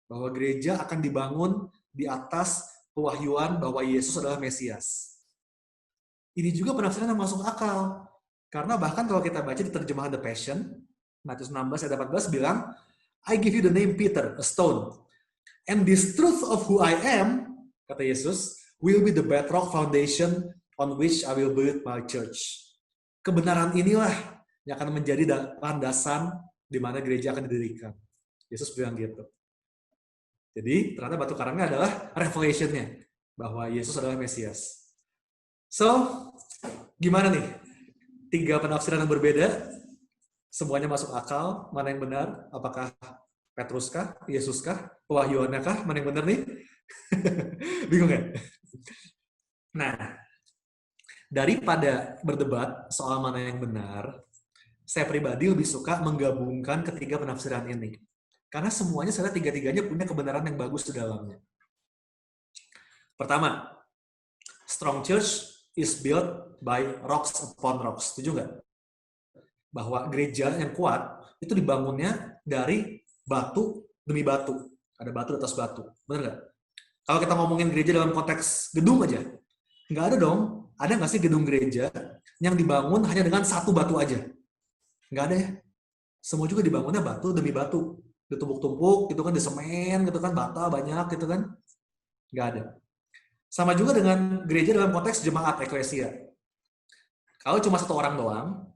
A: Bahwa gereja akan dibangun di atas pewahyuan bahwa Yesus adalah Mesias. Ini juga penafsiran yang masuk akal. Karena bahkan kalau kita baca di terjemahan The Passion, Matius 16 ayat 14 bilang, I give you the name Peter, a stone. And this truth of who I am, kata Yesus, will be the bedrock foundation on which I will build my church. Kebenaran inilah yang akan menjadi landasan di mana gereja akan didirikan. Yesus bilang gitu. Jadi ternyata batu karangnya adalah revelation-nya bahwa Yesus adalah Mesias. So, gimana nih? 3 penafsiran yang berbeda, semuanya masuk akal, mana yang benar? Apakah Petrus kah? Yesus kah? Pewahyuannya kah? Mana yang benar nih? Bingung ya? Nah, daripada berdebat soal mana yang benar, saya pribadi lebih suka menggabungkan ketiga penafsiran ini. Karena semuanya saya lihat tiga-tiganya punya kebenaran yang bagus di dalamnya. Pertama, strong church is built by rocks upon rocks. Setuju nggak? Bahwa gereja yang kuat itu dibangunnya dari batu demi batu. Ada batu di atas batu. Benar nggak? Kalau kita ngomongin gereja dalam konteks gedung aja, nggak ada dong. Ada nggak sih gedung gereja yang dibangun hanya dengan satu batu aja? Nggak ada ya. Semua juga dibangunnya batu demi batu. Ditumpuk-tumpuk, gitu kan, disemen, gitu kan, bata banyak, gitu kan. Nggak ada. Sama juga dengan gereja dalam konteks jemaat eklesia. Kalau cuma satu orang doang,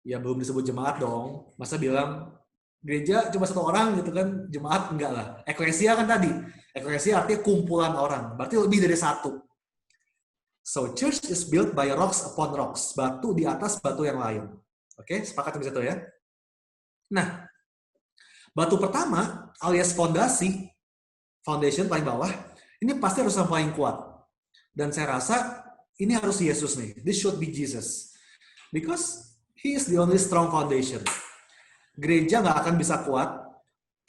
A: ya belum disebut jemaat dong. Masa bilang gereja cuma satu orang gitu kan, jemaat enggak lah. Eklesia kan tadi, eklesia artinya kumpulan orang, berarti lebih dari satu. So church is built by rocks upon rocks, batu di atas batu yang lain. Oke, sepakat di situ ya. Nah, batu pertama alias fondasi, foundation paling bawah, ini pasti harus yang paling kuat. Dan saya rasa ini harus Yesus nih. This should be Jesus. Because He is the only strong foundation. Gereja nggak akan bisa kuat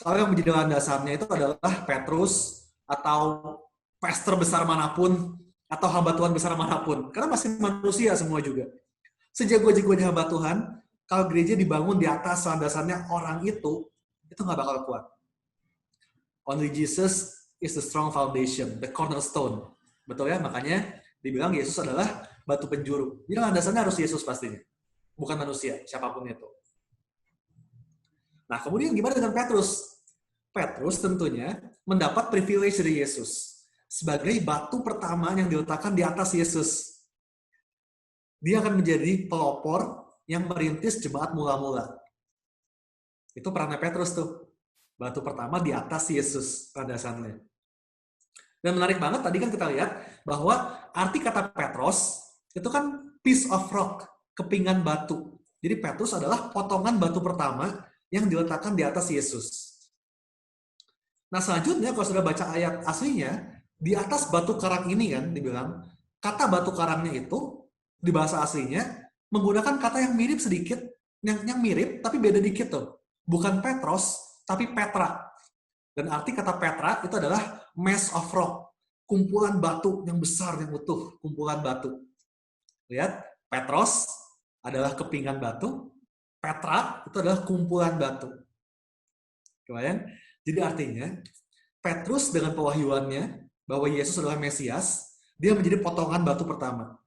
A: kalau yang menjadi landasannya itu adalah Petrus atau pastor besar manapun atau hamba Tuhan besar manapun. Karena masih manusia semua juga. Sejago-jagonya hamba Tuhan, kalau gereja dibangun di atas landasannya orang itu nggak bakal kuat. Only Jesus is the strong foundation, the cornerstone. Betul ya? Makanya dibilang Yesus adalah batu penjuru. Jadi landasannya harus Yesus pastinya. Bukan manusia, siapapun itu. Nah, kemudian gimana dengan Petrus? Petrus tentunya mendapat privilege dari Yesus sebagai batu pertama yang diletakkan di atas Yesus. Dia akan menjadi pelopor yang merintis jemaat mula-mula. Itu perannya Petrus tuh. Batu pertama di atas Yesus landasannya. Dan menarik banget tadi kan kita lihat bahwa arti kata Petros itu kan piece of rock, kepingan batu. Jadi Petrus adalah potongan batu pertama yang diletakkan di atas Yesus. Nah selanjutnya kalau sudah baca ayat aslinya, di atas batu karang ini kan dibilang, kata batu karangnya itu di bahasa aslinya menggunakan kata yang mirip sedikit, yang mirip tapi beda dikit tuh. Bukan Petros, tapi Petra. Dan arti kata Petra itu adalah mass of rock, kumpulan batu yang besar, yang utuh, kumpulan batu. Lihat, Petros adalah kepingan batu, Petra itu adalah kumpulan batu. Kebayang? Jadi artinya, Petrus dengan pewahyuannya bahwa Yesus adalah Mesias, dia menjadi potongan batu pertama.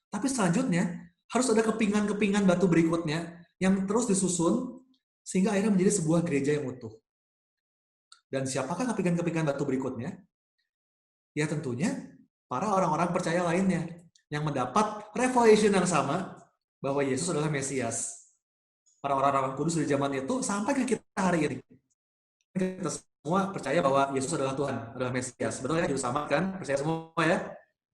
A: Tapi selanjutnya, harus ada kepingan-kepingan batu berikutnya yang terus disusun sehingga akhirnya menjadi sebuah gereja yang utuh. Dan siapakah kepingan-kepingan batu berikutnya? Ya tentunya para orang-orang percaya lainnya yang mendapat revelation yang sama bahwa Yesus adalah Mesias. Para orang-orang kudus di zaman itu sampai ke kita hari ini. Kita semua percaya bahwa Yesus adalah Tuhan, adalah Mesias. Betul ya? Juru selamat kan? Percaya semua ya?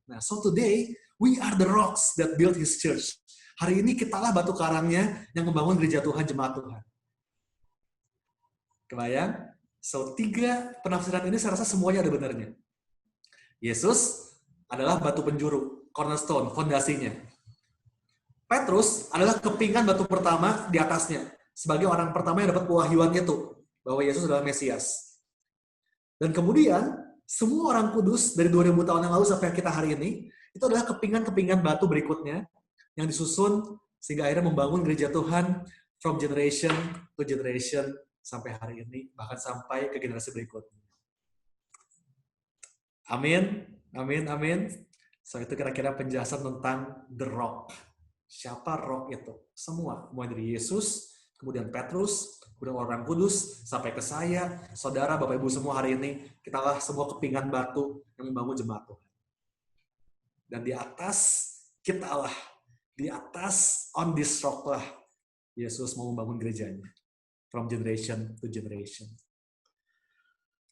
A: Nah, so today, we are the rocks that build His church. Hari ini kitalah batu karangnya yang membangun gereja Tuhan, jemaat Tuhan. Kebayang? So, 3 penafsiran ini saya rasa semuanya ada benarnya. Yesus adalah batu penjuru, cornerstone, fondasinya. Petrus adalah kepingan batu pertama di atasnya, sebagai orang pertama yang dapat pewahyuan itu, bahwa Yesus adalah Mesias. Dan kemudian, semua orang kudus dari 2000 tahun yang lalu sampai kita hari ini, itu adalah kepingan-kepingan batu berikutnya, yang disusun sehingga akhirnya membangun gereja Tuhan from generation to generation sampai hari ini, bahkan sampai ke generasi berikutnya. Amin, amin, amin. So itu kira-kira penjelasan tentang the rock. Siapa rock itu? Semua, mulai dari Yesus, kemudian Petrus, kemudian orang kudus, sampai ke saya, saudara, Bapak Ibu semua hari ini, kitalah semua kepingan batu yang membangun jemaat Tuhan. Dan di atas, kitalah, di atas, on this rock lah, Yesus mau membangun gerejanya. From generation to generation.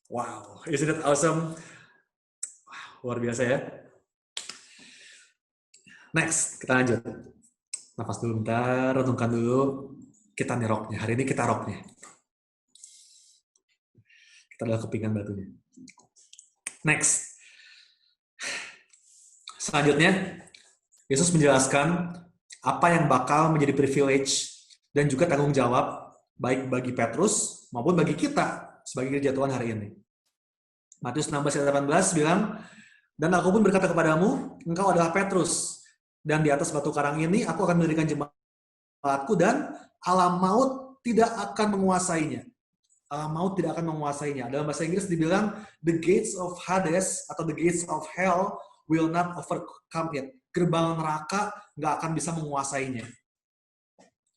A: Wow, isn't it awesome? Wow, luar biasa ya. Next, kita lanjut. Nafas dulu bentar, renungkan dulu. Kita nih rocknya. Hari ini kita rocknya. Kita adalah kepingan batunya. Next. Selanjutnya, Yesus menjelaskan apa yang bakal menjadi privilege dan juga tanggung jawab baik bagi Petrus maupun bagi kita sebagai gereja Tuhan hari ini. Matius 16:18 bilang, dan aku pun berkata kepadamu, engkau adalah Petrus, dan di atas batu karang ini aku akan mendirikan jemaatku dan alam maut tidak akan menguasainya. Alam maut tidak akan menguasainya. Dalam bahasa Inggris dibilang, the gates of Hades atau the gates of hell will not overcome it. Gerbang neraka nggak akan bisa menguasainya.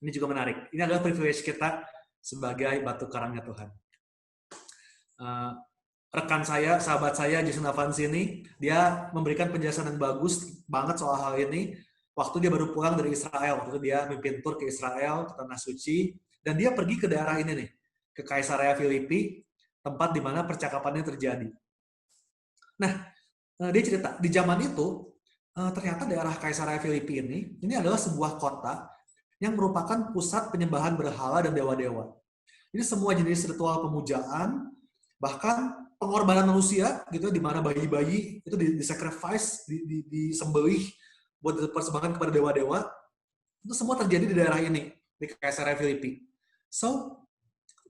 A: Ini juga menarik. Ini adalah privilege kita sebagai batu karangnya Tuhan. Rekan saya, sahabat saya, Jason Avansi ini, dia memberikan penjelasan yang bagus banget soal hal ini. Waktu dia baru pulang dari Israel, waktu itu dia memimpin tur ke Israel, ke Tanah Suci, dan dia pergi ke daerah ini nih, ke Kaisarea Filipi, tempat di mana percakapannya terjadi. Nah, dia cerita, di zaman itu, ternyata daerah Kaisarea Filipi ini adalah sebuah kota yang merupakan pusat penyembahan berhala dan dewa-dewa. Jadi semua jenis ritual pemujaan, bahkan pengorbanan manusia, gitu, di mana bayi-bayi itu disacrifice, disembelih buat dipersembahkan kepada dewa-dewa, itu semua terjadi di daerah ini, di Kaisarea Filipi. So,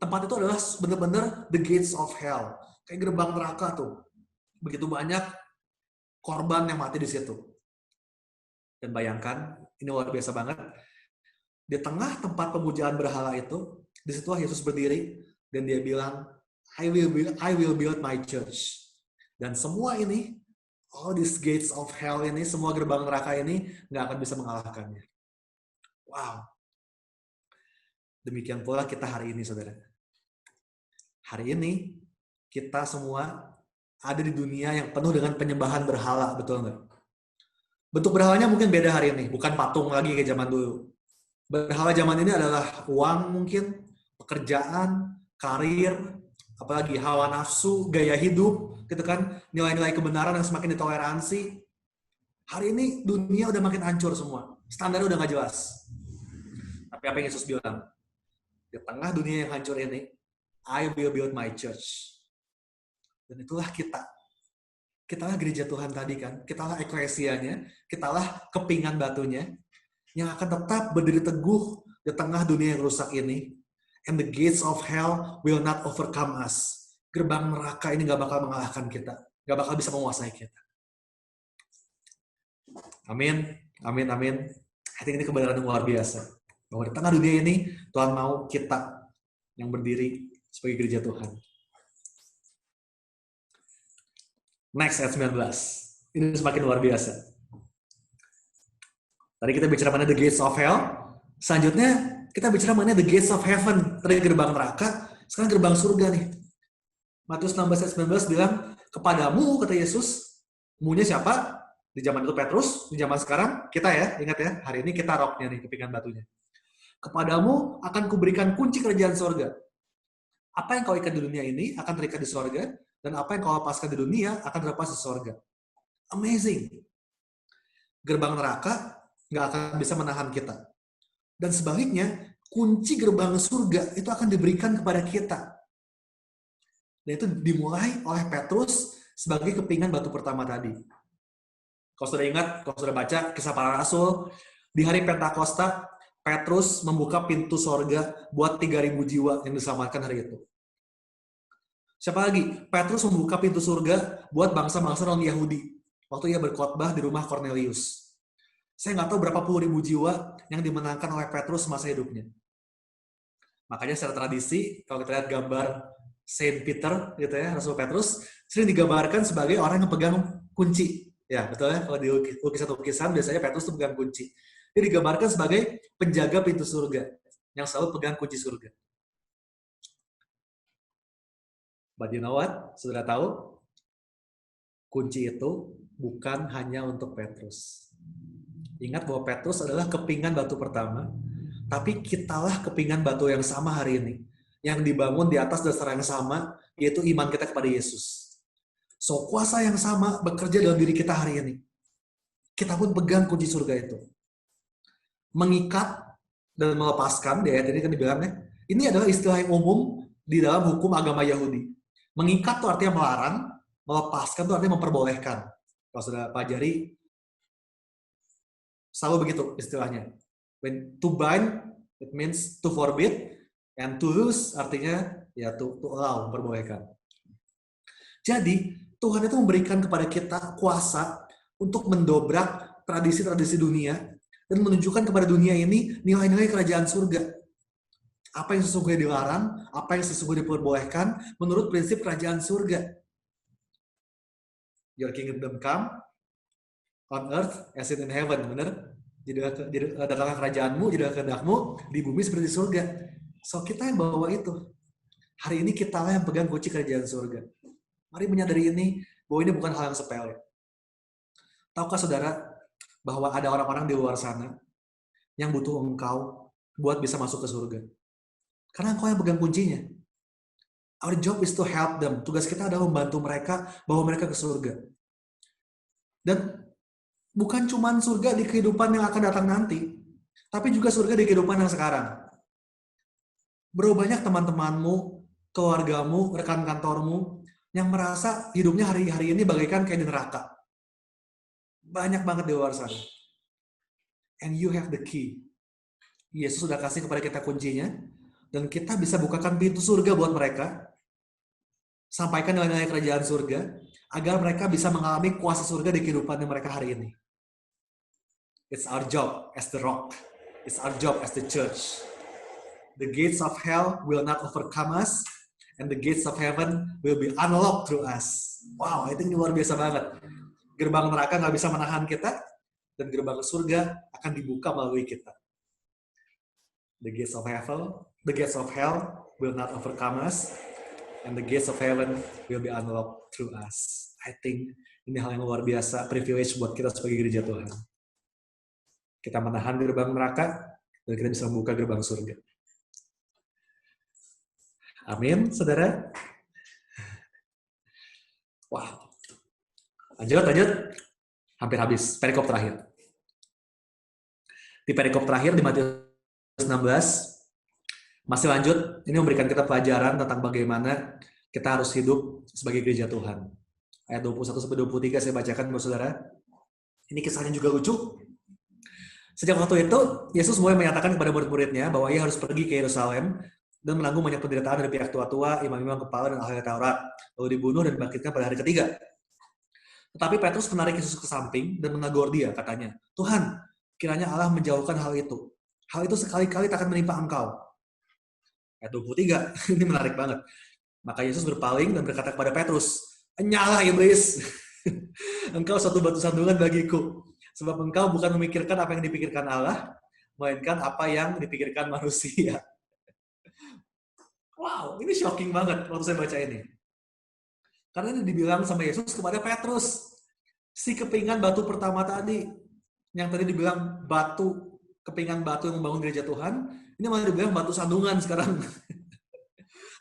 A: tempat itu adalah benar-benar the gates of hell, kayak gerbang neraka tuh. Begitu banyak korban yang mati di situ. Dan bayangkan, ini luar biasa banget, di tengah tempat pemujaan berhala itu, di situ Yesus berdiri dan dia bilang, I will build my church. Dan semua ini, all these gates of hell ini, semua gerbang neraka ini, nggak akan bisa mengalahkannya. Wow. Demikian pula kita hari ini, saudara. Hari ini, kita semua ada di dunia yang penuh dengan penyembahan berhala, betul nggak? Bentuk berhalanya mungkin beda hari ini, bukan patung lagi kayak zaman dulu. Berhala zaman ini adalah uang mungkin, pekerjaan, karir, apalagi hawa nafsu, gaya hidup, gitu kan, nilai-nilai kebenaran yang semakin ditoleransi. Hari ini dunia udah makin hancur semua, standarnya udah nggak jelas. Tapi apa yang Yesus bilang? Di tengah dunia yang hancur ini, I will build my church. Dan itulah kita. Kitalah gereja Tuhan tadi kan, kitalah eklesianya, kitalah kepingan batunya, yang akan tetap berdiri teguh di tengah dunia yang rusak ini. And the gates of hell will not overcome us. Gerbang neraka ini gak bakal mengalahkan kita. Gak bakal bisa menguasai kita. Amin. Amin, amin. I think ini kebenaran yang luar biasa. Bahwa di tengah dunia ini, Tuhan mau kita yang berdiri sebagai gereja Tuhan. Next, ayat 19. Ini semakin luar biasa. Tadi kita bicara mengenai the gates of hell. Selanjutnya kita bicara mengenai the gates of heaven. Tadi gerbang neraka, sekarang gerbang surga nih. Matius 16 ayat 19 bilang, kepadamu, kata Yesus, munya siapa? Di zaman itu Petrus, di zaman sekarang kita ya, ingat ya, hari ini kita roknya nih, kepingan batunya. Kepadamu akan kuberikan kunci kerajaan surga. Apa yang kau ikat di dunia ini akan terikat di surga, dan apa yang kau lepaskan di dunia akan terlepas di surga. Amazing. Gerbang neraka nggak akan bisa menahan kita. Dan sebaliknya, kunci gerbang surga itu akan diberikan kepada kita. Dan itu dimulai oleh Petrus sebagai kepingan batu pertama tadi. Kalau sudah ingat, kalau sudah baca kisah para rasul, di hari Pentakosta, Petrus membuka pintu sorga buat 3.000 jiwa yang diselamatkan hari itu. Siapa lagi? Petrus membuka pintu surga buat bangsa-bangsa non-Yahudi waktu ia berkhotbah di rumah Cornelius. Saya nggak tahu berapa puluh ribu jiwa yang dimenangkan oleh Petrus semasa hidupnya. Makanya secara tradisi, kalau kita lihat gambar Saint Peter, gitu ya, Rasul Petrus, sering digambarkan sebagai orang yang pegang kunci. Ya, betul ya, kalau di lukisan-lukisan biasanya Petrus itu pegang kunci. Dia digambarkan sebagai penjaga pintu surga, yang selalu pegang kunci surga. But you know what? Sudah tahu? Kunci itu bukan hanya untuk Petrus. Ingat bahwa Petrus adalah kepingan batu pertama, tapi kitalah kepingan batu yang sama hari ini, yang dibangun di atas dasar yang sama, yaitu iman kita kepada Yesus. So, kuasa yang sama bekerja dalam diri kita hari ini. Kita pun pegang kunci surga itu. Mengikat dan melepaskan, di ayat ini kan dibilangnya, ini adalah istilah yang umum di dalam hukum agama Yahudi. Mengikat itu artinya melarang, melepaskan itu artinya memperbolehkan. Kalau sudah pelajari, selalu begitu istilahnya. When to bind, it means to forbid, and to loose artinya ya to allow, memperbolehkan. Jadi, Tuhan itu memberikan kepada kita kuasa untuk mendobrak tradisi-tradisi dunia dan menunjukkan kepada dunia ini nilai-nilai kerajaan surga. Apa yang sesungguhnya dilarang, apa yang sesungguhnya diperbolehkan menurut prinsip kerajaan surga. Your kingdom come on earth as in heaven, benar? Datanglah kerajaanmu, jadilah kehendakmu di bumi seperti surga. So kita yang bawa itu. Hari ini kita yang pegang kunci kerajaan surga. Mari menyadari ini, bahwa ini bukan hal yang sepele. Tahukah saudara, bahwa ada orang-orang di luar sana yang butuh engkau buat bisa masuk ke surga? Karena engkau yang pegang kuncinya. Our job is to help them. Tugas kita adalah membantu mereka, bawa mereka ke surga. Dan bukan cuma surga di kehidupan yang akan datang nanti, tapi juga surga di kehidupan yang sekarang. Berapa banyak teman-temanmu, keluargamu, rekan kantormu, yang merasa hidupnya hari-hari ini bagaikan kayak di neraka. Banyak banget di luar sana. And you have the key. Yesus sudah kasih kepada kita kuncinya, dan kita bisa bukakan pintu surga buat mereka, sampaikan nilai-nilai kerajaan surga, agar mereka bisa mengalami kuasa surga di kehidupan mereka hari ini. It's our job as the rock. It's our job as the church. The gates of hell will not overcome us, and the gates of heaven will be unlocked through us. Wow, itu luar biasa banget. Gerbang neraka nggak bisa menahan kita, dan gerbang surga akan dibuka melalui kita. The gates of hell will not overcome us, and the gates of heaven will be unlocked through us. I think ini hal yang luar biasa, privilege buat kita sebagai gereja Tuhan. Kita menahan gerbang neraka, dan kita bisa membuka gerbang surga. Amin, saudara. Wow. Lanjut. Hampir habis. Perikop terakhir. Di perikop terakhir di Matius 16, masih lanjut, ini memberikan kita pelajaran tentang bagaimana kita harus hidup sebagai gereja Tuhan. Ayat 21-23 saya bacakan buat saudara. Ini kisahnya juga lucu. Sejak waktu itu, Yesus mulai menyatakan kepada murid-muridnya bahwa ia harus pergi ke Yerusalem dan menanggung banyak penderitaan dari pihak tua-tua, imam-imam kepala, dan ahli Taurat, lalu dibunuh dan dibangkitkan pada hari ketiga. Tetapi Petrus menarik Yesus ke samping dan menegur dia, katanya, Tuhan, kiranya Allah menjauhkan hal itu. Hal itu sekali-kali takkan menimpa engkau. Ayat 23, ini menarik banget. Maka Yesus berpaling dan berkata kepada Petrus, "Enyalah iblis, engkau suatu batu sandungan bagiku. Sebab engkau bukan memikirkan apa yang dipikirkan Allah, melainkan apa yang dipikirkan manusia. Wow, ini shocking banget waktu saya baca ini. Karena ini dibilang sama Yesus kepada Petrus. Si kepingan batu pertama tadi, yang tadi dibilang batu, kepingan batu yang membangun gereja Tuhan, ini malah dibilang batu sandungan sekarang.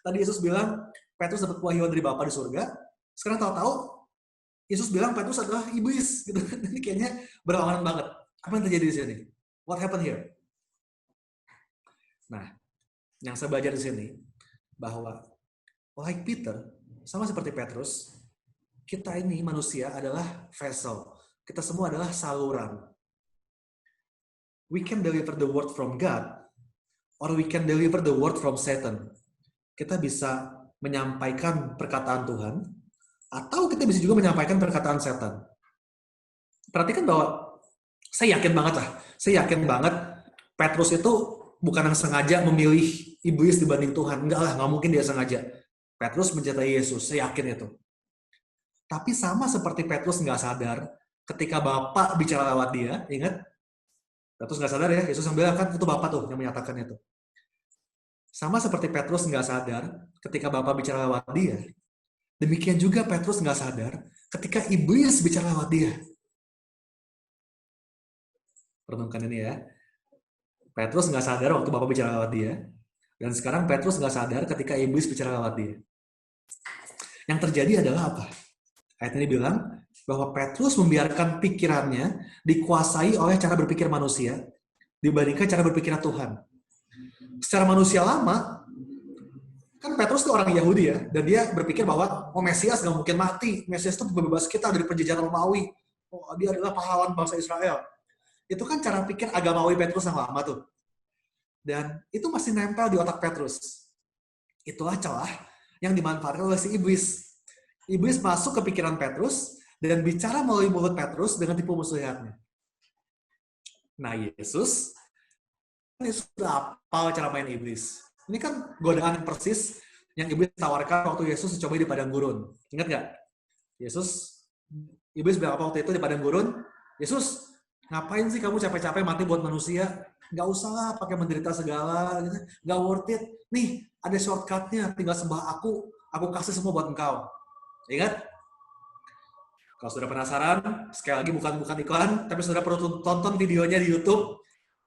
A: Tadi Yesus bilang, Petrus dapat pewahyuan dari Bapa di surga. Sekarang tahu-tahu, Yesus bilang Petrus adalah iblis. Gitu. Ini kayaknya berlawanan banget. Apa yang terjadi di sini? What happened here? Nah, yang saya belajar di sini, bahwa like Peter, sama seperti Petrus, kita ini manusia adalah vessel. Kita semua adalah saluran. We can deliver the word from God, or we can deliver the word from Satan. Kita bisa menyampaikan perkataan Tuhan, atau kita bisa juga menyampaikan perkataan setan. Perhatikan bahwa saya yakin banget Petrus itu bukan yang sengaja memilih iblis dibanding Tuhan. Enggak lah, nggak mungkin dia sengaja. Petrus mencintai Yesus, saya yakin itu. Tapi sama seperti Petrus nggak sadar, ketika Bapa bicara lewat dia, ingat? Petrus nggak sadar ya, Yesus yang bilang kan, itu Bapa tuh yang menyatakan itu. Sama seperti Petrus nggak sadar, ketika Bapa bicara lewat dia, demikian juga Petrus nggak sadar, ketika iblis bicara lewat dia. Renungkan ini ya. Petrus nggak sadar waktu Bapa bicara lewat dia, dan sekarang Petrus nggak sadar ketika iblis bicara lewat dia. Yang terjadi adalah apa? Ayat ini bilang bahwa Petrus membiarkan pikirannya dikuasai oleh cara berpikir manusia dibandingkan cara berpikir Tuhan. Secara manusia lama, kan Petrus itu orang Yahudi ya, dan dia berpikir bahwa Mesias nggak mungkin mati. Mesias itu membebas kita dari penjajahan Romawi. Dia adalah pahlawan bangsa Israel. Itu kan cara pikir agamawi Petrus yang lama tuh. Dan itu masih nempel di otak Petrus. Itulah celah yang dimanfaatkan oleh si iblis. Iblis masuk ke pikiran Petrus dan bicara melalui mulut Petrus dengan tipu muslihatnya. Nah, Yesus sudah hafal cara main iblis. Ini kan godaan persis yang iblis tawarkan waktu Yesus dicobai di padang gurun. Ingat nggak? Iblis bilang apa waktu itu di padang gurun? Yesus, ngapain sih kamu capek-capek mati buat manusia? Nggak usah lah pakai menderita segala, gitu. Nggak worth it. Nih, ada shortcut-nya, tinggal sembah aku kasih semua buat engkau. Ingat? Kalau sudah penasaran, sekali lagi bukan iklan, tapi sudah perlu tonton videonya di YouTube,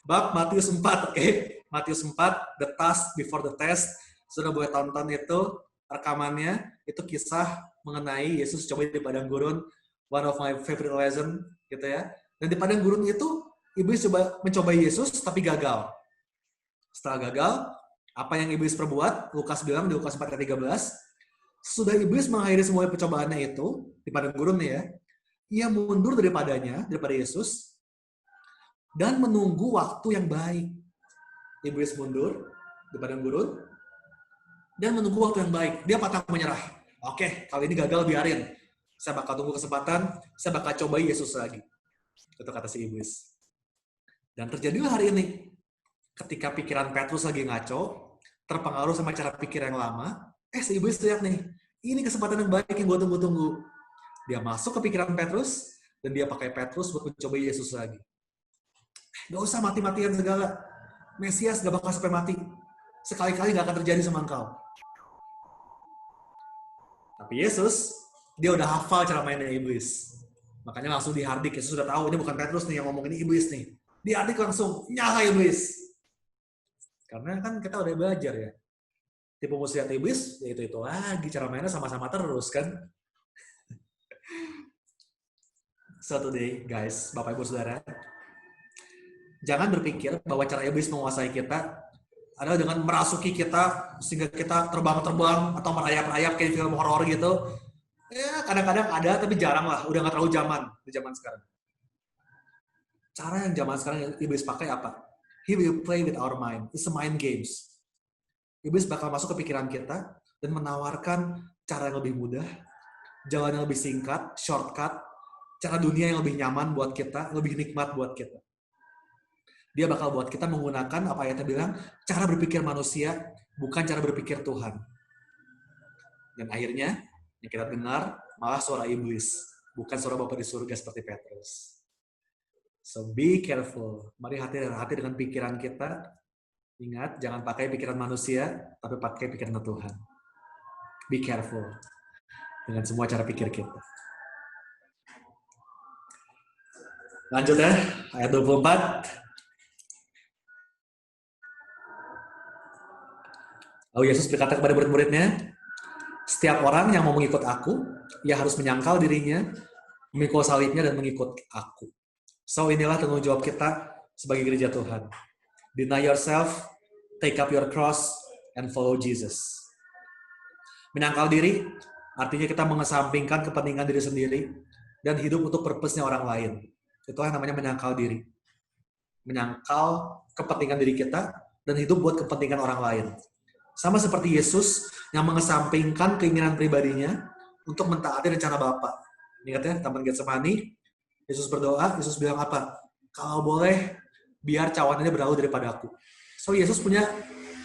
A: bab Matius 4, oke? Matius 4, The Task Before the Test. Sudah boleh tonton itu, rekamannya, itu kisah mengenai Yesus coba di padang gurun, one of my favorite lesson, gitu ya. Dan di padang gurun itu, iblis mencobai Yesus, tapi gagal. Setelah gagal, apa yang iblis perbuat? Lukas bilang di Lukas 4 ayat 13, sudah iblis mengakhiri semua percobaannya itu, di padang gurun nih ya, ia mundur daripada Yesus, dan menunggu waktu yang baik. Iblis mundur di padang gurun, dan menunggu waktu yang baik. Dia patah menyerah. Oke, kali ini gagal, biarin. Saya bakal tunggu kesempatan, saya bakal cobai Yesus lagi. Itu kata si iblis. Dan terjadilah hari ini. Ketika pikiran Petrus lagi ngaco, terpengaruh sama cara pikir yang lama, si iblis teriak nih, ini kesempatan yang baik yang gue tunggu-tunggu. Dia masuk ke pikiran Petrus, dan dia pakai Petrus buat mencoba Yesus lagi. Gak usah mati-matian segala. Mesias gak bakal sampai mati. Sekali-kali gak akan terjadi sama engkau. Tapi Yesus, dia udah hafal cara mainnya iblis. Makanya langsung dihardik. Yesus sudah tahu, ini bukan Petrus nih yang ngomong, ini iblis nih. Dihardik langsung, nyala iblis. Karena kan kita udah belajar ya. Tipu muslihat iblis, ya itu lagi. Cara mainnya sama-sama terus kan. So today, guys, Bapak Ibu Saudara, jangan berpikir bahwa cara iblis menguasai kita adalah dengan merasuki kita sehingga kita terbang-terbang atau merayap-rayap kayak film horor gitu. Ya, kadang-kadang ada, tapi jarang lah. Udah nggak terlalu zaman di zaman sekarang. Cara yang zaman sekarang iblis pakai apa? He will play with our mind. It's a mind games. Iblis bakal masuk ke pikiran kita dan menawarkan cara yang lebih mudah, jalan yang lebih singkat, shortcut, cara dunia yang lebih nyaman buat kita, lebih nikmat buat kita. Dia bakal buat kita menggunakan apa ayatnya bilang, cara berpikir manusia, bukan cara berpikir Tuhan. Dan akhirnya, yang kita dengar malah suara iblis, bukan suara Bapa di surga seperti Petrus. So be careful. Mari hati-hati dengan pikiran kita. Ingat, jangan pakai pikiran manusia, tapi pakai pikiran Tuhan. Be careful dengan semua cara pikir kita. Lanjut ya, ayat 24. Lalu Yesus berkata kepada murid-muridnya, setiap orang yang mau mengikut aku, ia harus menyangkal dirinya, memikul salibnya, dan mengikut aku. So inilah tanggung jawab kita sebagai gereja Tuhan. Deny yourself, take up your cross, and follow Jesus. Menyangkal diri, artinya kita mengesampingkan kepentingan diri sendiri, dan hidup untuk purpose-nya orang lain. Itulah yang namanya menyangkal diri. Menyangkal kepentingan diri kita, dan hidup buat kepentingan orang lain. Sama seperti Yesus yang mengesampingkan keinginan pribadinya untuk mentaati rencana Bapa. Ingat ya, Taman Getsemani, Yesus berdoa, Yesus bilang apa? Kalau boleh, biar cawanannya berlalu daripada aku. So, Yesus punya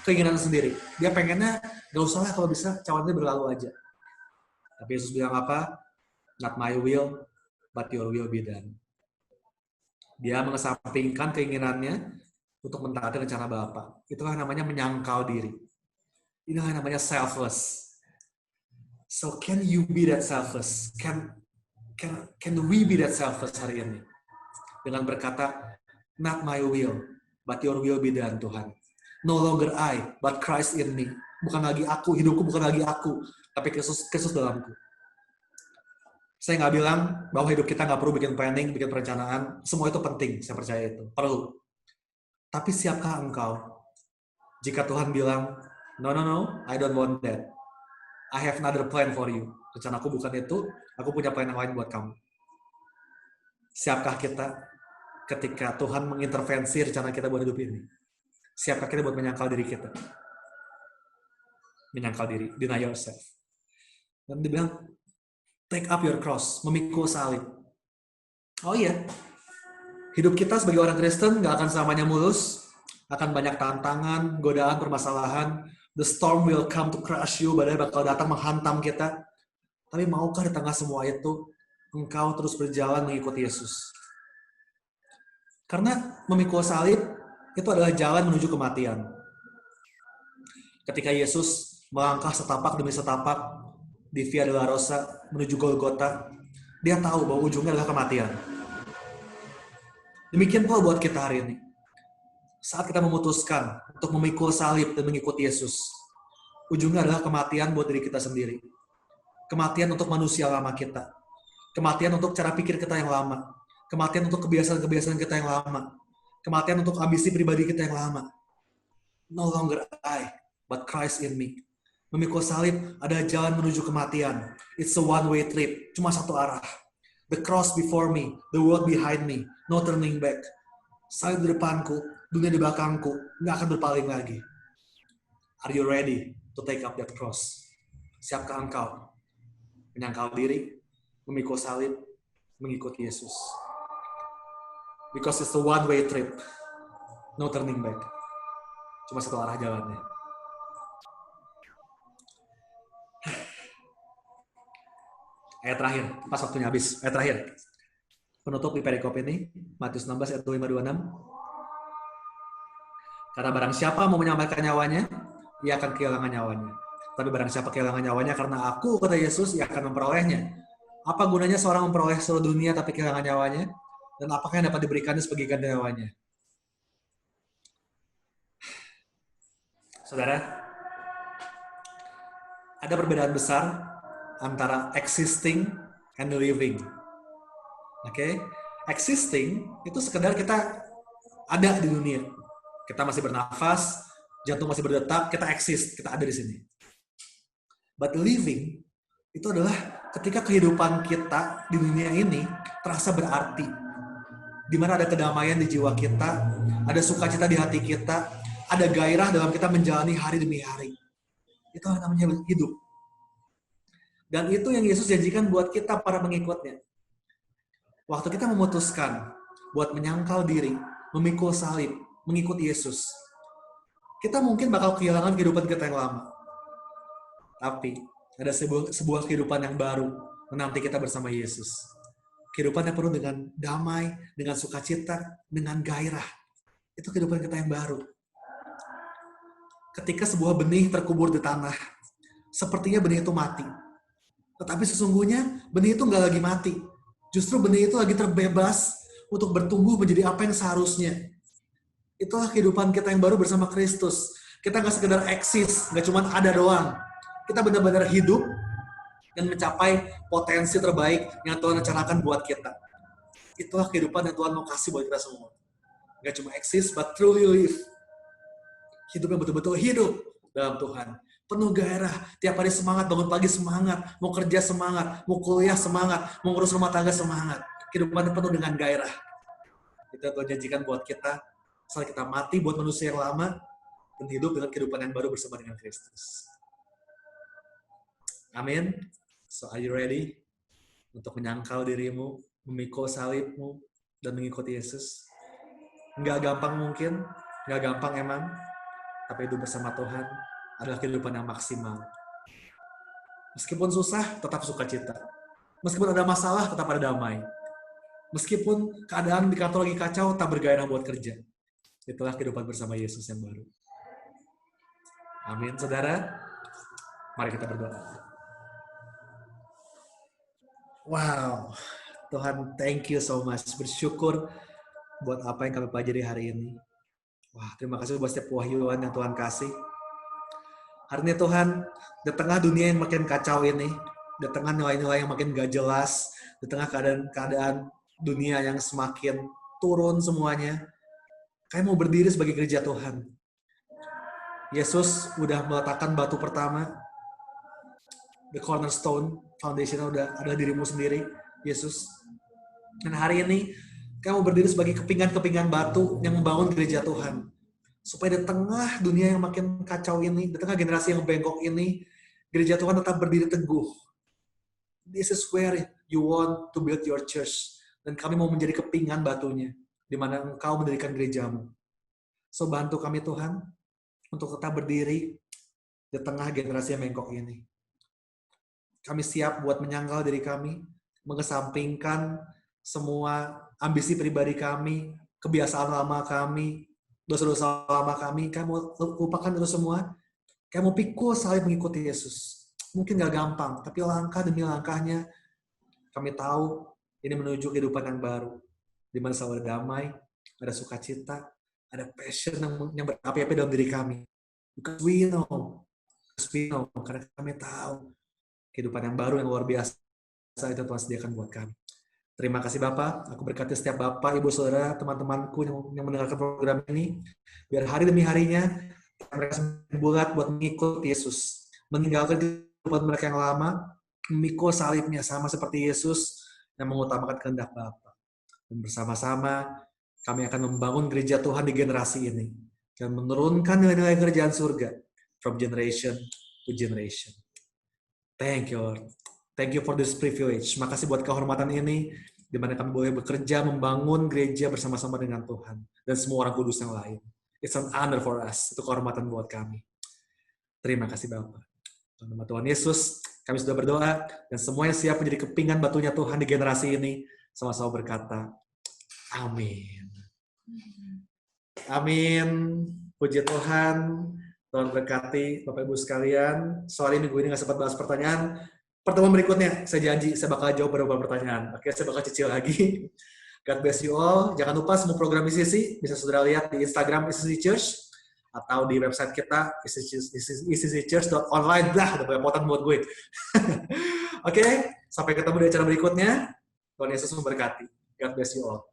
A: keinginan sendiri. Dia pengennya, gak usah lah kalau bisa, cawanannya berlalu aja. Tapi Yesus bilang apa? Not my will, but your will be done. Dia mengesampingkan keinginannya untuk mentaati rencana Bapa. Itulah namanya menyangkal diri. Inilah yang namanya selfless. So can you be that selfless? Can we be that selfless hari ini? Dengan berkata, not my will, but your will be done, Tuhan. No longer I, but Christ in me. Bukan lagi aku, hidupku bukan lagi aku, tapi Kristus dalamku. Saya nggak bilang bahwa hidup kita nggak perlu bikin planning, bikin perencanaan. Semua itu penting, saya percaya itu. Perlu. Tapi siapkah engkau? Jika Tuhan bilang, no, I don't want that. I have another plan for you. Rencanaku bukan itu, aku punya plan yang lain buat kamu. Siapkah kita ketika Tuhan mengintervensi rencana kita buat hidup ini? Siapkah kita buat menyangkal diri kita? Menyangkal diri, deny yourself. Dan dia bilang, take up your cross, memikul salib. Oh iya, hidup kita sebagai orang Kristen gak akan selamanya mulus, akan banyak tantangan, godaan, permasalahan. The storm will come to crush you, badai bakal datang menghantam kita. Tapi maukah di tengah semua itu, engkau terus berjalan mengikuti Yesus? Karena memikul salib, itu adalah jalan menuju kematian. Ketika Yesus melangkah setapak demi setapak di Via Dolorosa menuju Golgota, dia tahu bahwa ujungnya adalah kematian. Demikian pula buat kita hari ini. Saat kita memutuskan untuk memikul salib dan mengikuti Yesus, ujungnya adalah kematian buat diri kita sendiri. Kematian untuk manusia lama kita. Kematian untuk cara pikir kita yang lama. Kematian untuk kebiasaan-kebiasaan kita yang lama. Kematian untuk ambisi pribadi kita yang lama. No longer I, but Christ in me. Memikul salib adalah jalan menuju kematian. It's a one-way trip, cuma satu arah. The cross before me, the world behind me, no turning back. Salib di depanku, dunia di belakangku, nggak akan berpaling lagi. Are you ready to take up that cross? Siapkah engkau menyangkal diri, memikul salib, mengikuti Yesus? Because it's a one-way trip, no turning back. Cuma satu arah jalannya. Ayat terakhir, pas waktunya habis. Ayat terakhir. Penutup di perikop ini, Matius 16 ayat 25-26. Karena barang siapa mau menyelamatkan nyawanya, ia akan kehilangan nyawanya. Tapi barang siapa kehilangan nyawanya karena aku, kata Yesus, ia akan memperolehnya. Apa gunanya seorang memperoleh seluruh dunia tapi kehilangan nyawanya? Dan apakah yang dapat diberikannya sebagai ganti nyawanya? Saudara, ada perbedaan besar antara existing and living. Oke? Existing itu sekedar kita ada di dunia. Kita masih bernafas, jantung masih berdetak, kita exist, kita ada di sini. But living itu adalah ketika kehidupan kita di dunia ini terasa berarti. Di mana ada kedamaian di jiwa kita, ada sukacita di hati kita, ada gairah dalam kita menjalani hari demi hari. Itu namanya hidup. Dan itu yang Yesus janjikan buat kita para pengikutnya. Waktu kita memutuskan buat menyangkal diri, memikul salib, mengikuti Yesus, kita mungkin bakal kehilangan kehidupan kita yang lama. Tapi ada sebuah kehidupan yang baru menanti kita bersama Yesus. kehidupan yang penuh dengan damai, dengan sukacita, dengan gairah. Itu kehidupan kita yang baru. Ketika sebuah benih terkubur di tanah, sepertinya benih itu mati. Tetapi sesungguhnya benih itu nggak lagi mati. Justru benih itu lagi terbebas untuk bertumbuh menjadi apa yang seharusnya. Itulah kehidupan kita yang baru bersama Kristus. Kita nggak sekedar eksis, nggak cuma ada doang. Kita benar-benar hidup dan mencapai potensi terbaik yang Tuhan rencanakan buat kita. Itulah kehidupan yang Tuhan mau kasih buat kita semua. Nggak cuma eksis, but truly live. Hidup yang betul-betul hidup dalam Tuhan. Penuh gairah, tiap hari semangat, bangun pagi semangat, mau kerja semangat, mau kuliah semangat, mau ngurus rumah tangga semangat. Kehidupan yang penuh dengan gairah. Itu yang Tuhan janjikan buat kita, saat kita mati buat manusia yang lama, dan hidup dengan kehidupan yang baru bersama dengan Kristus. Amin. So are you ready untuk menyangkal dirimu, memikul salibmu, dan mengikuti Yesus? Nggak gampang mungkin, nggak gampang emang, tapi hidup bersama Tuhan adalah kehidupan yang maksimal. Meskipun susah, tetap sukacita. Meskipun ada masalah, tetap ada damai. Meskipun keadaan di kantor lagi kacau, tak bergairah buat kerja. Itulah kehidupan bersama Yesus yang baru. Amin, saudara. Mari kita berdoa. Wow, Tuhan, thank you so much. Bersyukur buat apa yang kami pelajari hari ini. Wah, terima kasih buat setiap wahyuan yang Tuhan kasih. Hari ini Tuhan, di tengah dunia yang makin kacau ini, di tengah nilai-nilai yang makin gak jelas, di tengah keadaan dunia yang semakin turun semuanya, kami mau berdiri sebagai gereja Tuhan. Yesus udah meletakkan batu pertama, the cornerstone, foundation udah ada dirimu sendiri, Yesus. Dan hari ini, kami mau berdiri sebagai kepingan-kepingan batu yang membangun gereja Tuhan. Supaya di tengah dunia yang makin kacau ini, di tengah generasi yang bengkok ini, gereja Tuhan tetap berdiri teguh. This is where you want to build your church. Dan kami mau menjadi kepingan batunya, di mana Engkau mendirikan gerejamu. So bantu kami Tuhan, untuk tetap berdiri di tengah generasi yang bengkok ini. Kami siap buat menyangkal diri kami, mengesampingkan semua ambisi pribadi kami, kebiasaan lama kami, dosa-dosa lama kami mau lupakan itu semua. Kami mau pikul salib mengikuti Yesus. Mungkin gak gampang, tapi langkah demi langkahnya, kami tahu ini menuju kehidupan yang baru. Di mana selalu ada damai, ada sukacita, ada passion yang berapi-api dalam diri kami. Because we know, karena kami tahu kehidupan yang baru, yang luar biasa itu Tuhan sediakan buat kami. Terima kasih Bapak, aku berkati setiap Bapak, Ibu, Saudara, teman-temanku yang mendengarkan program ini, biar hari demi harinya mereka bulat buat mengikuti Yesus, meninggalkan kehidupan mereka yang lama, memikul salibnya sama seperti Yesus yang mengutamakan kehendak Bapa. Dan bersama-sama kami akan membangun gereja Tuhan di generasi ini dan menurunkan nilai-nilai kerajaan surga from generation to generation. Thank you, Lord. Thank you for this privilege. Makasih buat kehormatan ini, di mana kami boleh bekerja membangun gereja bersama-sama dengan Tuhan dan semua orang kudus yang lain. It's an honor for us. Itu kehormatan buat kami. Terima kasih Bapak. Dalam nama Tuhan Yesus, kami sudah berdoa dan semuanya siap menjadi kepingan batunya Tuhan di generasi ini. Sama-sama berkata, amin. Amin. Puji Tuhan. Tuhan berkati Bapak Ibu sekalian. Soal minggu ini nggak sempat bahas pertanyaan. Pertemuan berikutnya, saya janji saya bakal jawab beberapa pertanyaan. Akhirnya saya bakal cicil lagi. God bless you all. Jangan lupa semua program ICC bisa saudara lihat di Instagram ICC Church atau di website kita icccchurch.online. Udah banyak potan buat gue. Oke, sampai ketemu di acara berikutnya. Tuhan Yesus memberkati. God bless you all.